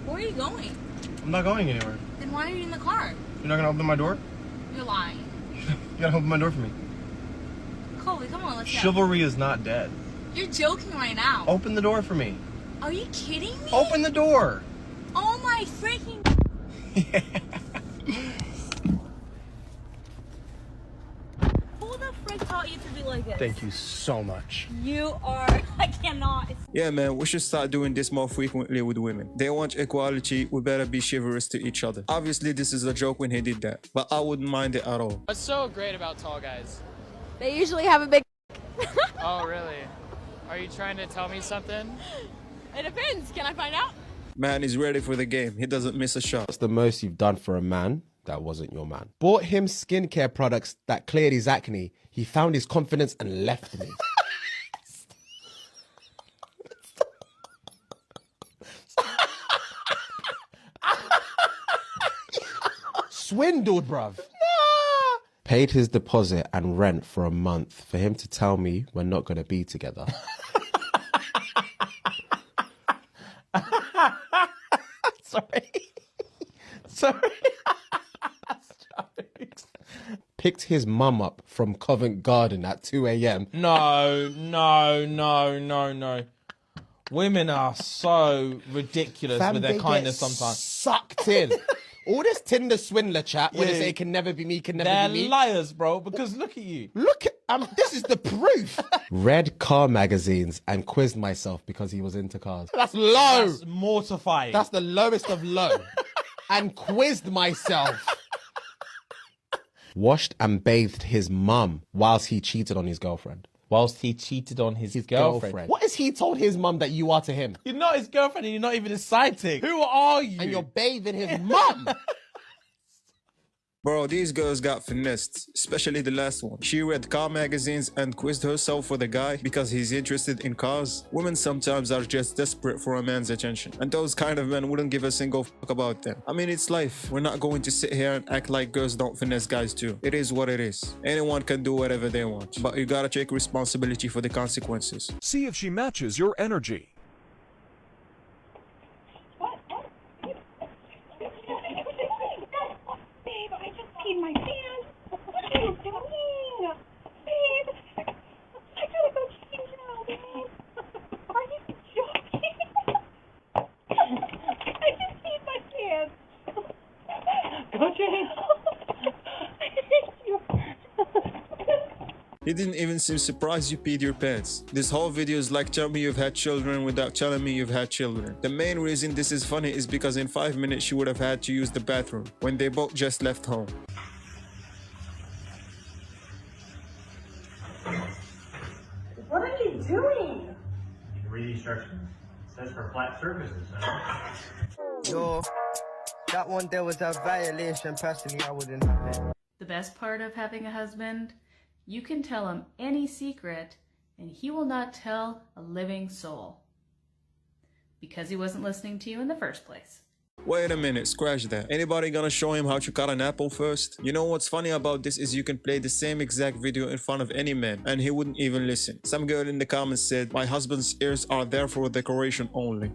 Where are you going? I'm not going anywhere. Then why are you in the car? You're not gonna open my door? You're lying. You gotta open my door for me. Colby, come on, let's go. Chivalry is not dead. You're joking right now. Open the door for me. Are you kidding me? Open the door. Oh my freaking... Who the frick taught you to be like this? Thank you so much. You are... I cannot. Yeah man, we should start doing this more frequently with women. They want equality, we better be chivalrous to each other. Obviously this is a joke when he did that, but I wouldn't mind it at all. What's so great about tall guys? They usually have a big... Oh, really? Are you trying to tell me something? It depends. Can I find out? Man is ready for the game, he doesn't miss a shot. What's the most you've done for a man that wasn't your man? Bought him skincare products that cleared his acne. He found his confidence and left me. Swindled, bruv. Paid his deposit and rent for a month for him to tell me we're not going to be together. Sorry. Picked his mum up from Covent Garden at 2 a.m. No. Women are so ridiculous Fam, with their they kindness get sometimes. Sucked in. All this Tinder swindler chat where they say it can never be me, can never They're be me. liars, bro, because look at you. Look at, this is the proof. Read car magazines and quizzed myself because he was into cars. That's low. That's mortifying. That's the lowest of low. And quizzed myself. Washed and bathed his mum whilst he cheated on his girlfriend. Whilst he cheated on his girlfriend. What has he told his mum that you are to him? You're not his girlfriend and you're not even his sidekick. Who are you? And you're bathing his mum. Bro, these girls got finessed, especially the last one. She read car magazines and quizzed herself for the guy because he's interested in cars. Women sometimes are just desperate for a man's attention, and those kind of men wouldn't give a single fuck about them. I mean, it's life. We're not going to sit here and act like girls don't finesse guys too. It is what it is. Anyone can do whatever they want, but you gotta take responsibility for the consequences. See if she matches your energy. My pants. What are you doing? Babe, I gotta go change now, babe. Are you joking? I just peed my pants. Go change. He didn't even seem surprised you peed your pants. This whole video is like tell me you've had children without telling me you've had children. The main reason this is funny is because in 5 minutes she would have had to use the bathroom when they both just left home. What are you doing? Read the instructions. It says for flat surfaces. Yo, that one there was a violation. Personally, I wouldn't have it. The best part of having a husband, you can tell him any secret and he will not tell a living soul. Because he wasn't listening to you in the first place. Wait a minute, scratch that. Anybody gonna show him how to cut an apple first? You know what's funny about this is you can play the same exact video in front of any man and he wouldn't even listen. Some girl in the comments said, my husband's ears are there for decoration only.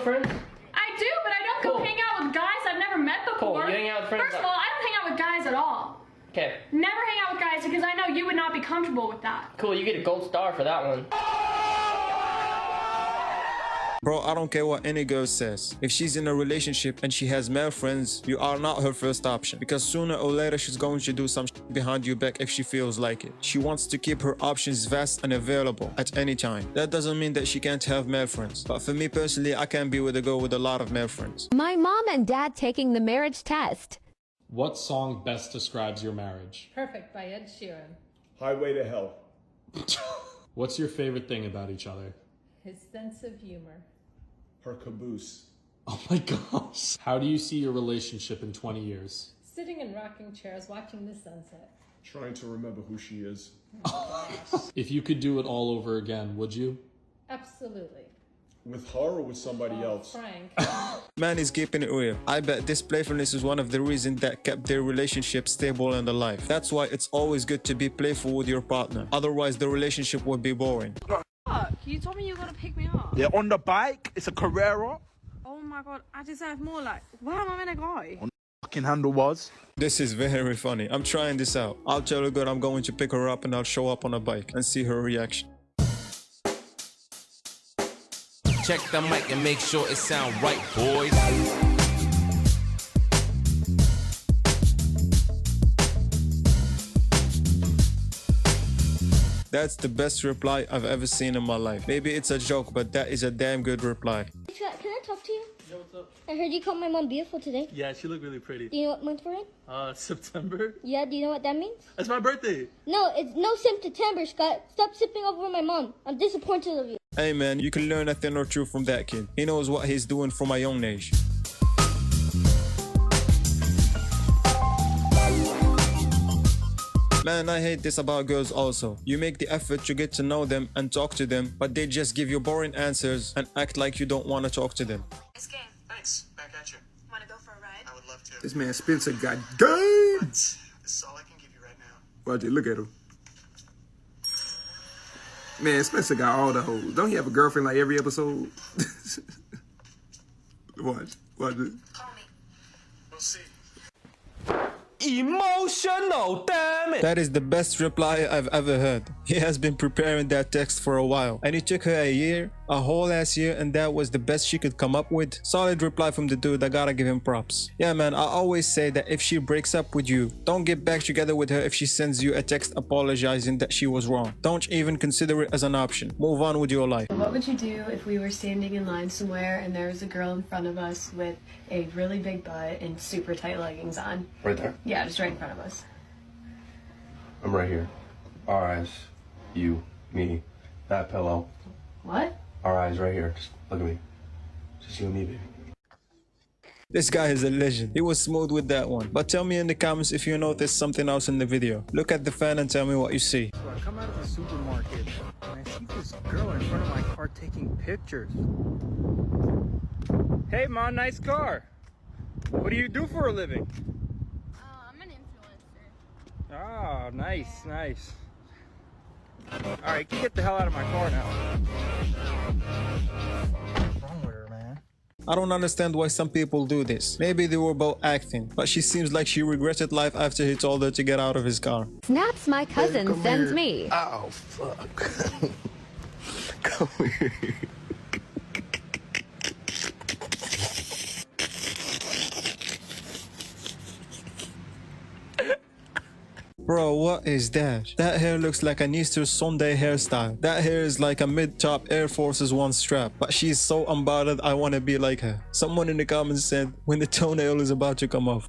Friends? I do, but I don't go hang out with guys I've never met before. Cool. You hang out with friends? First of all, I don't hang out with guys at all. Okay. Never hang out with guys because I know you would not be comfortable with that. Cool, you get a gold star for that one. Bro, I don't care what any girl says. If she's in a relationship and she has male friends, you are not her first option. Because sooner or later she's going to do some shit behind your back if she feels like it. She wants to keep her options vast and available at any time. That doesn't mean that she can't have male friends. But for me personally, I can't be with a girl with a lot of male friends. My mom and dad taking the marriage test. What song best describes your marriage? Perfect by Ed Sheeran. Highway to Hell. What's your favorite thing about each other? His sense of humor. Her caboose. Oh my gosh. How do you see your relationship in 20 years? Sitting in rocking chairs watching the sunset. Trying to remember who she is. If you could do it all over again, would you? Absolutely. With her or with somebody else? Frank. Man is keeping it real. I bet this playfulness is one of the reasons that kept their relationship stable and alive. That's why it's always good to be playful with your partner. Otherwise the relationship would be boring. You told me you were gonna pick me up. Yeah, on the bike. It's a Carrera. Oh my god, I deserve more. Like, where am I gonna go? On fucking handlebars. This is very funny. I'm trying this out. I'll tell her good I'm going to pick her up and I'll show up on a bike and see her reaction. Check the mic and make sure it sound right, boys. That's the best reply I've ever seen in my life. Maybe it's a joke, but that is a damn good reply. Can I talk to you? Yeah, what's up? I heard you called my mom beautiful today. Yeah, she looked really pretty. Do you know what month we're in? September? Yeah, do you know what that means? It's my birthday. No, it's no September, Scott. Stop sipping over my mom. I'm disappointed of you. Hey man, you can learn a thing or two from that kid. He knows what he's doing for my own age. Man, I hate this about girls also. You make the effort to get to know them and talk to them, but they just give you boring answers and act like you don't want to talk to them. Nice game. Thanks. Back at you. Want to go for a ride? I would love to. This man Spencer got game. This is all I can give you right now. Roger, look at him. Man, Spencer got all the hoes. Don't he have a girlfriend like every episode? Watch it. Call me. We'll see. Emotional, damn it! That is the best reply I've ever heard. He has been preparing that text for a while, and it took her a whole ass year, and that was the best she could come up with. Solid reply from the dude, I gotta give him props. Yeah man, I always say that if she breaks up with you, don't get back together with her if she sends you a text apologizing that she was wrong. Don't even consider it as an option. Move on with your life. What would you do if we were standing in line somewhere and there was a girl in front of us with a really big butt and super tight leggings on? Right there? Yeah, just right in front of us. I'm right here. Our eyes, you, me, that pillow. What? Our eyes right here. Just look at me. Just you and me, baby. This guy is a legend. He was smooth with that one. But tell me in the comments if you noticed something else in the video. Look at the fan and tell me what you see. So I come out of the supermarket and I see this girl in front of my car taking pictures. Hey mom, nice car. What do you do for a living? I'm an influencer. Oh, nice. Alright, you get the hell out of my car now. What's wrong with her, man? I don't understand why some people do this. Maybe they were both acting, but she seems like she regretted life after he told her to get out of his car. Snaps my cousin Come sends here. me. Oh, fuck. Come here. Bro, what is that? That hair looks like an Easter Sunday hairstyle. That hair is like a mid-top Air Forces One strap. But she's so unbothered, I want to be like her. Someone in the comments said, when the toenail is about to come off.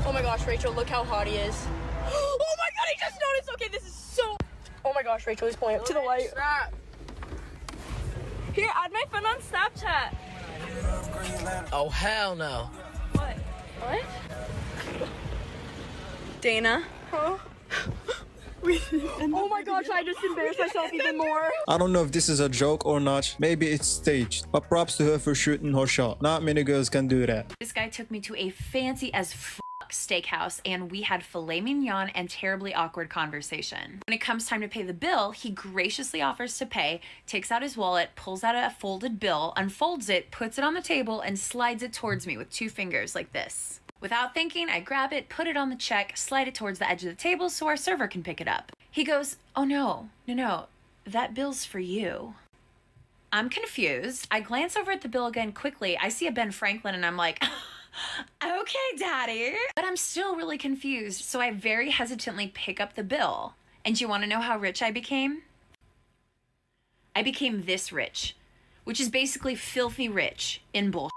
Oh my gosh, Rachel, look how hot he is. Oh my god, he just noticed. Okay, this is so... Oh my gosh, Rachel, he's pointing up to the light. Here, add my friend on Snapchat. Oh, hell no. What? What? Dana? Huh? Oh my gosh, I just embarrassed myself even more. I don't know if this is a joke or not. Maybe it's staged. But props to her for shooting her shot. Not many girls can do that. This guy took me to a fancy as steakhouse and we had filet mignon and terribly awkward conversation. When it comes time to pay the bill, he graciously offers to pay, takes out his wallet, pulls out a folded bill, unfolds it, puts it on the table, and slides it towards me with 2 fingers like this. Without thinking, I grab it, put it on the check, slide it towards the edge of the table so our server can pick it up. He goes, oh no, that bill's for you. I'm confused. I glance over at the bill again quickly. I see a Ben Franklin and I'm like, okay, daddy. But I'm still really confused, so I very hesitantly pick up the bill. And you want to know how rich I became? I became this rich, which is basically filthy rich in bullshit.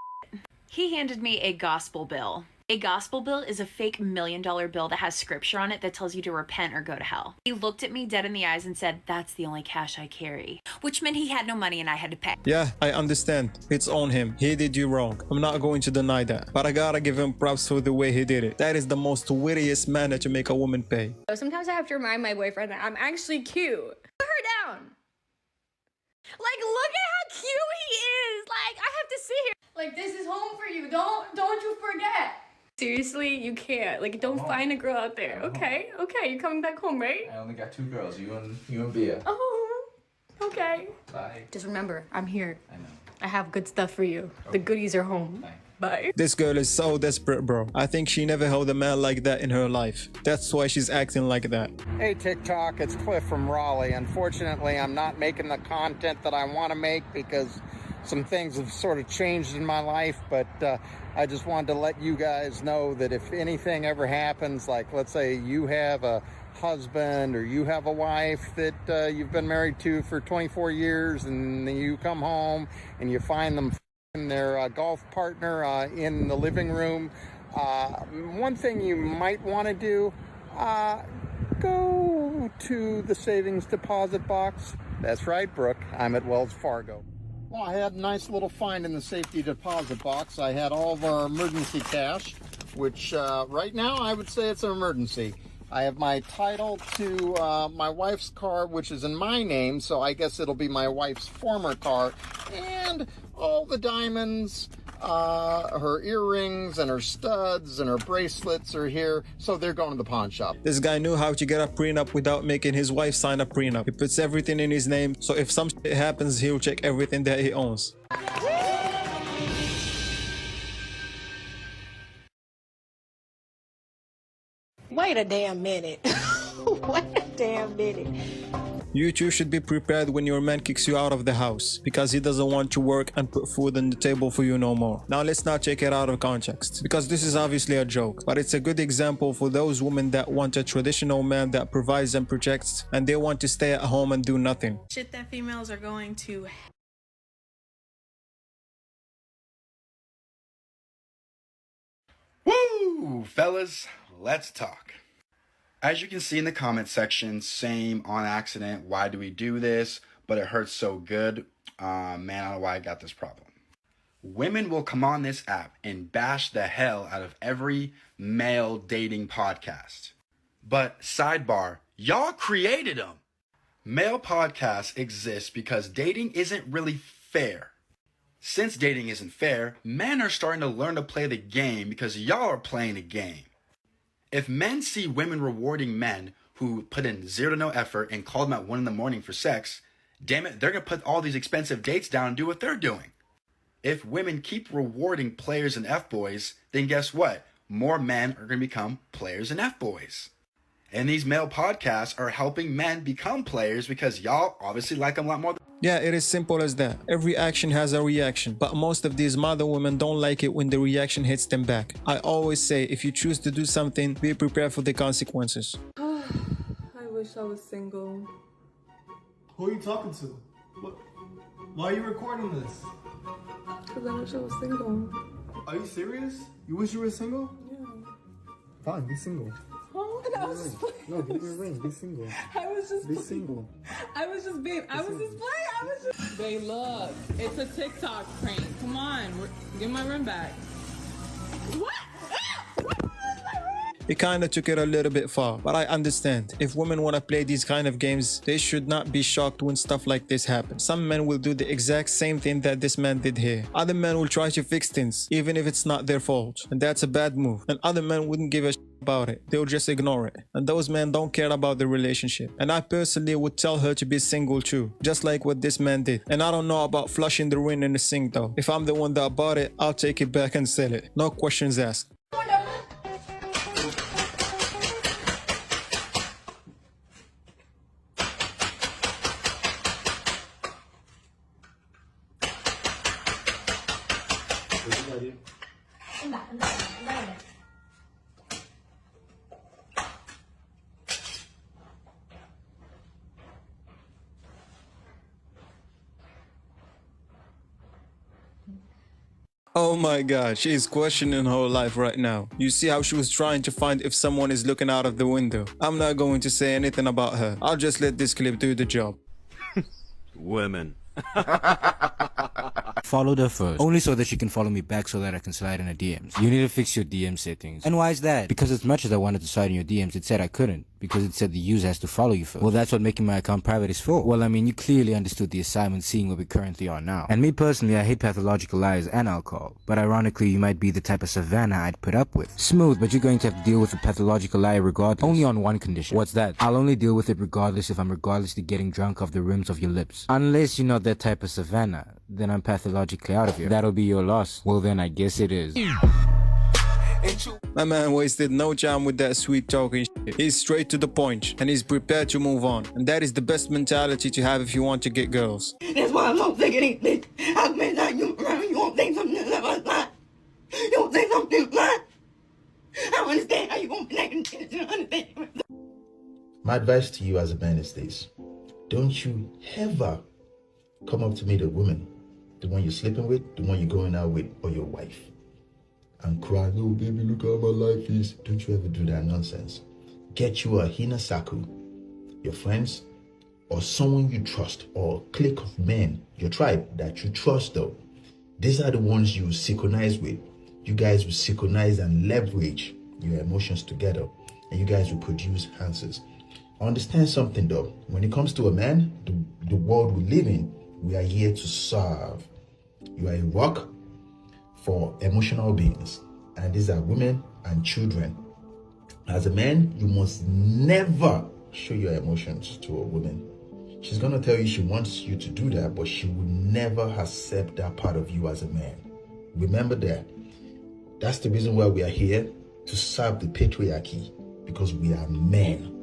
He handed me a gospel bill. A gospel bill is a fake $1 million bill that has scripture on it that tells you to repent or go to hell. He looked at me dead in the eyes and said, that's the only cash I carry, which meant he had no money and I had to pay. Yeah, I understand. It's on him. He did you wrong. I'm not going to deny that. But I gotta give him props for the way he did it. That is the most wittiest manner to make a woman pay. Sometimes I have to remind my boyfriend that I'm actually cute. Put her down. Like, look at how cute he is. Like, I have to sit here. Like, this is home for you. Don't you forget. Seriously, you can't. Like, don't find a girl out there. Okay, you're coming back home, right? I only got 2 girls, you and Bia. Oh, okay. Bye. Just remember, I'm here. I know. I have good stuff for you. The goodies are home. Bye. This girl is so desperate, bro. I think she never held a man like that in her life. That's why she's acting like that. Hey TikTok, it's Cliff from Raleigh. Unfortunately, I'm not making the content that I want to make because some things have sort of changed in my life, but I just wanted to let you guys know that if anything ever happens, like let's say you have a husband or you have a wife that you've been married to for 24 years and you come home and you find them their golf partner in the living room, one thing you might want to do, go to the savings deposit box. That's right, Brooke, I'm at Wells Fargo. Well, I had a nice little find in the safety deposit box. I had all of our emergency cash, which right now I would say it's an emergency. I have my title to my wife's car, which is in my name, so I guess it'll be my wife's former car, and all the diamonds, her earrings and her studs and her bracelets are here, so they're going to the pawn shop. This guy knew how to get a prenup without making his wife sign a prenup. He puts everything in his name, so if some shit happens, he'll check everything that he owns. Wait a damn minute. Wait a damn minute. You too should be prepared when your man kicks you out of the house because he doesn't want to work and put food on the table for you no more. Now let's not take it out of context because this is obviously a joke, but it's a good example for those women that want a traditional man that provides and protects and they want to stay at home and do nothing. Shit that females are going to Woo! Fellas, let's talk. As you can see in the comment section, same on accident. Why do we do this? But it hurts so good. Man, I don't know why I got this problem. Women will come on this app and bash the hell out of every male dating podcast. But sidebar, y'all created them. Male podcasts exist because dating isn't really fair. Since dating isn't fair, men are starting to learn to play the game because y'all are playing the game. If men see women rewarding men who put in 0 to no effort and call them at 1 in the morning for sex, damn it, they're going to put all these expensive dates down and do what they're doing. If women keep rewarding players and F-boys, then guess what? More men are going to become players and F-boys. And these male podcasts are helping men become players because y'all obviously like them a lot more. Yeah, it is simple as that. Every action has a reaction, but most of these mother women don't like it when the reaction hits them back. I always say, if you choose to do something, be prepared for the consequences. I wish I was single. Who are you talking to? Why are you recording this? Because I wish I was single. Are you serious? You wish you were single? Yeah. Fine, be single. Oh, I was just playing. No, give me a ring. Be single. I was just Be single. I was just playing. Babe, look. It's a TikTok prank. Come on. Give my ring back. What? He kinda took it a little bit far, but I understand. If women wanna play these kind of games, they should not be shocked when stuff like this happens. Some men will do the exact same thing that this man did here. Other men will try to fix things, even if it's not their fault. And that's a bad move. And other men wouldn't give a shit about it. They'll just ignore it. And those men don't care about the relationship. And I personally would tell her to be single too, just like what this man did. And I don't know about flushing the ring in the sink though. If I'm the one that bought it, I'll take it back and sell it. No questions asked. Oh my god, she is questioning her life right now. You see how she was trying to find if someone is looking out of the window. I'm not going to say anything about her. I'll just let this clip do the job. Women. Followed her first, only so that she can follow me back so that I can slide in her DMs. You need to fix your DM settings. And why is that? Because as much as I wanted to slide in your DMs, it said I couldn't. Because it said the user has to follow you first. Well, that's what making my account private is for. Well, I mean, you clearly understood the assignment seeing where we currently are now. And me personally, I hate pathological lies and alcohol. But ironically, you might be the type of savannah I'd put up with. Smooth, but you're going to have to deal with a pathological lie regardless. Only on one condition. What's that? I'll only deal with it regardless if I'm regardlessly getting drunk off the rims of your lips. Unless you're not that type of savannah, then I'm pathologically out of here. That'll be your loss. Well, then I guess it is. My man wasted no time with that sweet talking shit. He's straight to the point and he's prepared to move on. And that is the best mentality to have if you want to get girls. That's why I'm so sick of these bitches. I've been like you around. You won't say something that was not. You won't say something like. I don't understand how you won't be like understand. My advice to you as a man is this. Don't you ever come up to me, the woman, the one you're sleeping with, the one you're going out with, or your wife, and cry, "Oh baby, look how my life is." Don't you ever do that nonsense. Get you a inner circle, your friends, or someone you trust, or a clique of men, your tribe that you trust though. These are the ones you synchronize with. You guys will synchronize and leverage your emotions together, and you guys will produce answers. Understand something though, when it comes to a man, the world we live in, we are here to serve. You are a rock for emotional beings, and these are women and children. As a man, you must never show your emotions to a woman. She's gonna tell you she wants you to do that, but she will never accept that part of you as a man. Remember that. That's the reason why we are here, to serve the patriarchy, because we are men.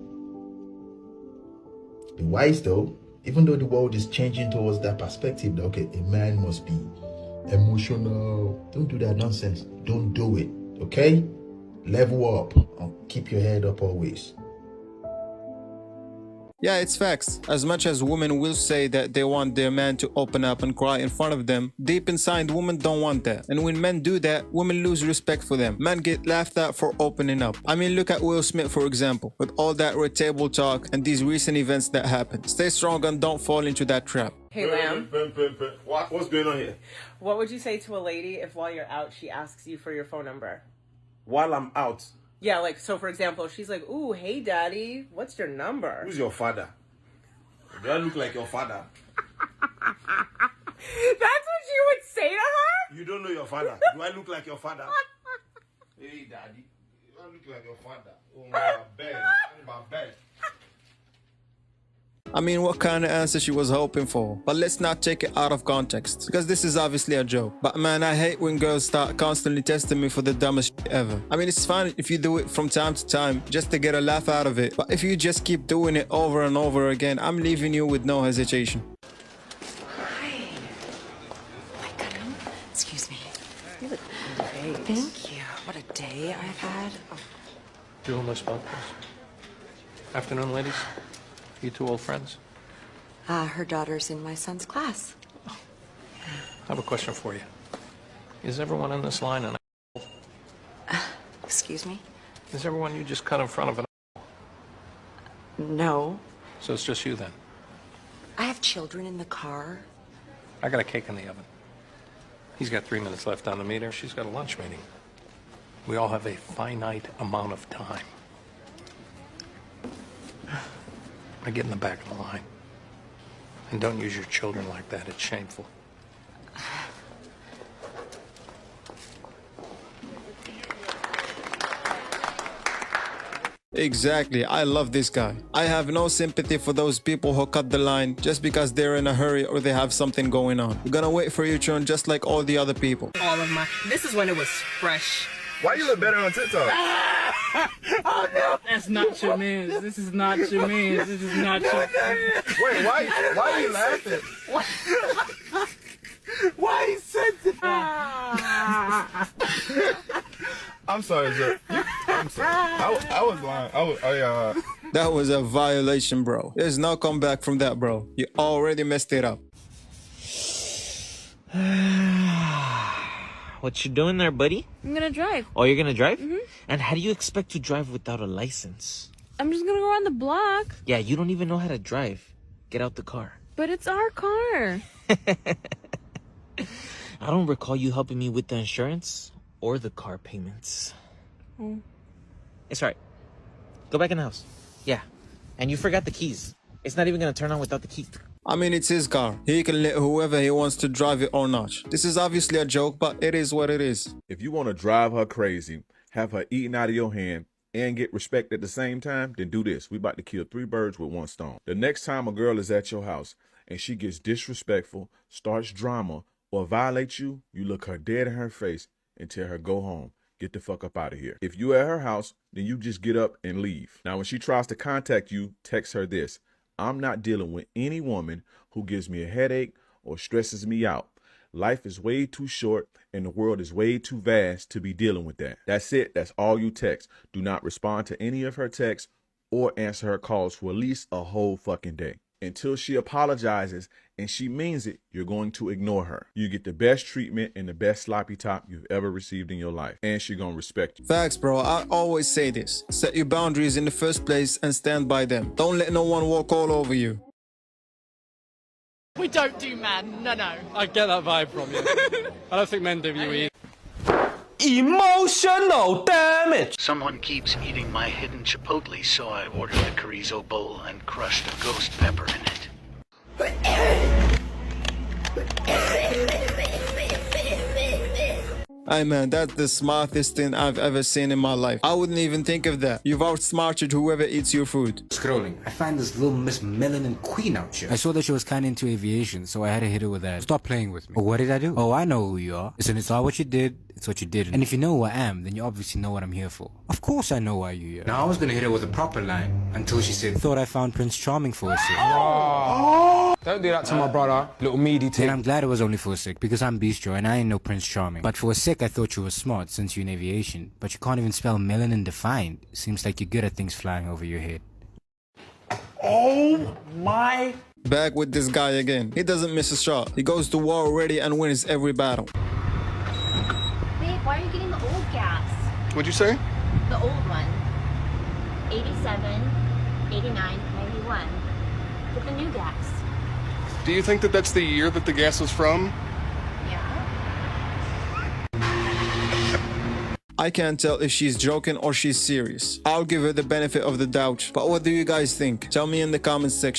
Be wise though, even though the world is changing towards that perspective, that, okay, a man must be emotional. Don't do that nonsense. Don't do it, okay? Level up and keep your head up always. Yeah, it's facts. As much as women will say that they want their man to open up and cry in front of them, deep inside women don't want that. And when men do that, women lose respect for them. Men get laughed at for opening up. I mean, look at Will Smith, for example, with all that red table talk and these recent events that happened. Stay strong and don't fall into that trap. Hey, Lamb. What's going on here? What would you say to a lady if while you're out she asks you for your phone number? While I'm out, Yeah, like, so for example, she's like, "Ooh, hey daddy, what's your number?" who's your father? Do I look like your father? That's what you would say to her? You don't know your father. Do I look like your father? Hey, daddy. Do I look like your father? Oh, my bed. My bed. I mean, what kind of answer she was hoping for? But let's not take it out of context, because this is obviously a joke. But man, I hate when girls start constantly testing me for the dumbest shit ever. I mean, it's fine if you do it from time to time just to get a laugh out of it, but if you just keep doing it over and over again, I'm leaving you with no hesitation. Hi. My goodness. Excuse me. You look great. Thank you. What a day I've had. Oh. Do you know my spot, please? Afternoon, ladies. You two old friends? Her daughter's in my son's class. I have a question for you. Is everyone in this line an Excuse me? Is everyone you just cut in front of an No. So it's just you then? I have children in the car. I got a cake in the oven. He's got 3 minutes left on the meter. She's got a lunch meeting. We all have a finite amount of time. Now get in the back of the line. And don't use your children like that. It's shameful. Exactly, I love this guy. I have no sympathy for those people who cut the line just because they're in a hurry or they have something going on. You're gonna wait for your turn just like all the other people. All of my... This is when it was fresh. Why you look better on TikTok? Oh no! That's not your news. This is not your news. This is not your Wait, why are you laughing? Why you sensitive? I'm sorry, sir. I'm sorry. I was lying. That was a violation, bro. There's no comeback from that, bro. You already messed it up. What you doing there, buddy? I'm gonna drive. Oh, you're gonna drive? Mm-hmm. And how do you expect to drive without a license? I'm just gonna go around the block. Yeah, you don't even know how to drive. Get out the car. But it's our car. I don't recall you helping me with the insurance or the car payments. Oh. It's all right. Go back in the house. Yeah. And you forgot the keys. It's not even gonna turn on without the key. I mean, it's his car. He can let whoever he wants to drive it or not. This is obviously a joke, but it is what it is. If you want to drive her crazy, have her eating out of your hand, and get respect at the same time, then do this. We about to kill 3 birds with 1 stone. The next time a girl is at your house and she gets disrespectful, starts drama, or violates you, you look her dead in her face and tell her go home. Get the fuck up out of here. If you at her house, then you just get up and leave. Now, when she tries to contact you, text her this: I'm not dealing with any woman who gives me a headache or stresses me out. Life is way too short and the world is way too vast to be dealing with that. That's it. That's all you text. Do not respond to any of her texts or answer her calls for at least a whole fucking day. Until she apologizes and she means it, you're going to ignore her. You get the best treatment and the best sloppy top you've ever received in your life. And she's gonna respect you. Facts, bro. I always say this. Set your boundaries in the first place and stand by them. Don't let no one walk all over you. We don't do men, no. I get that vibe from you. I don't think men do you either. Emotional damage! Someone keeps eating my hidden chipotle, so I ordered a chorizo bowl and crushed a ghost pepper in it. Hey man, that's the smartest thing I've ever seen in my life. I wouldn't even think of that. You've outsmarted whoever eats your food. Scrolling, I find this little Miss Melanin Queen out here. I saw that she was kind of into aviation, so I had to hit her with that. Stop playing with me. But what did I do? Oh, I know who you are. Listen, it's not what you did, it's what you didn't. And if you know who I am, then you obviously know what I'm here for. Of course I know why you're here. Now I was gonna hit her with a proper line, until she said, thought I found Prince Charming for a sec. Oh. Don't do that to my brother, little meaty thing. Then I'm glad it was only for a sec, because I'm Bistro and I ain't no Prince Charming. But for a sec I thought you were smart, since you're in aviation. But you can't even spell melanin defined. Seems like you're good at things flying over your head. Oh my... Back with this guy again. He doesn't miss a shot. He goes to war ready and wins every battle. Babe, why are you getting the old gas? What'd you say? The old one. 87, 89, 91. Get the new gas. Do you think that that's the year that the gas was from? I can't tell if she's joking or she's serious. I'll give her the benefit of the doubt. But what do you guys think? Tell me in the comments section.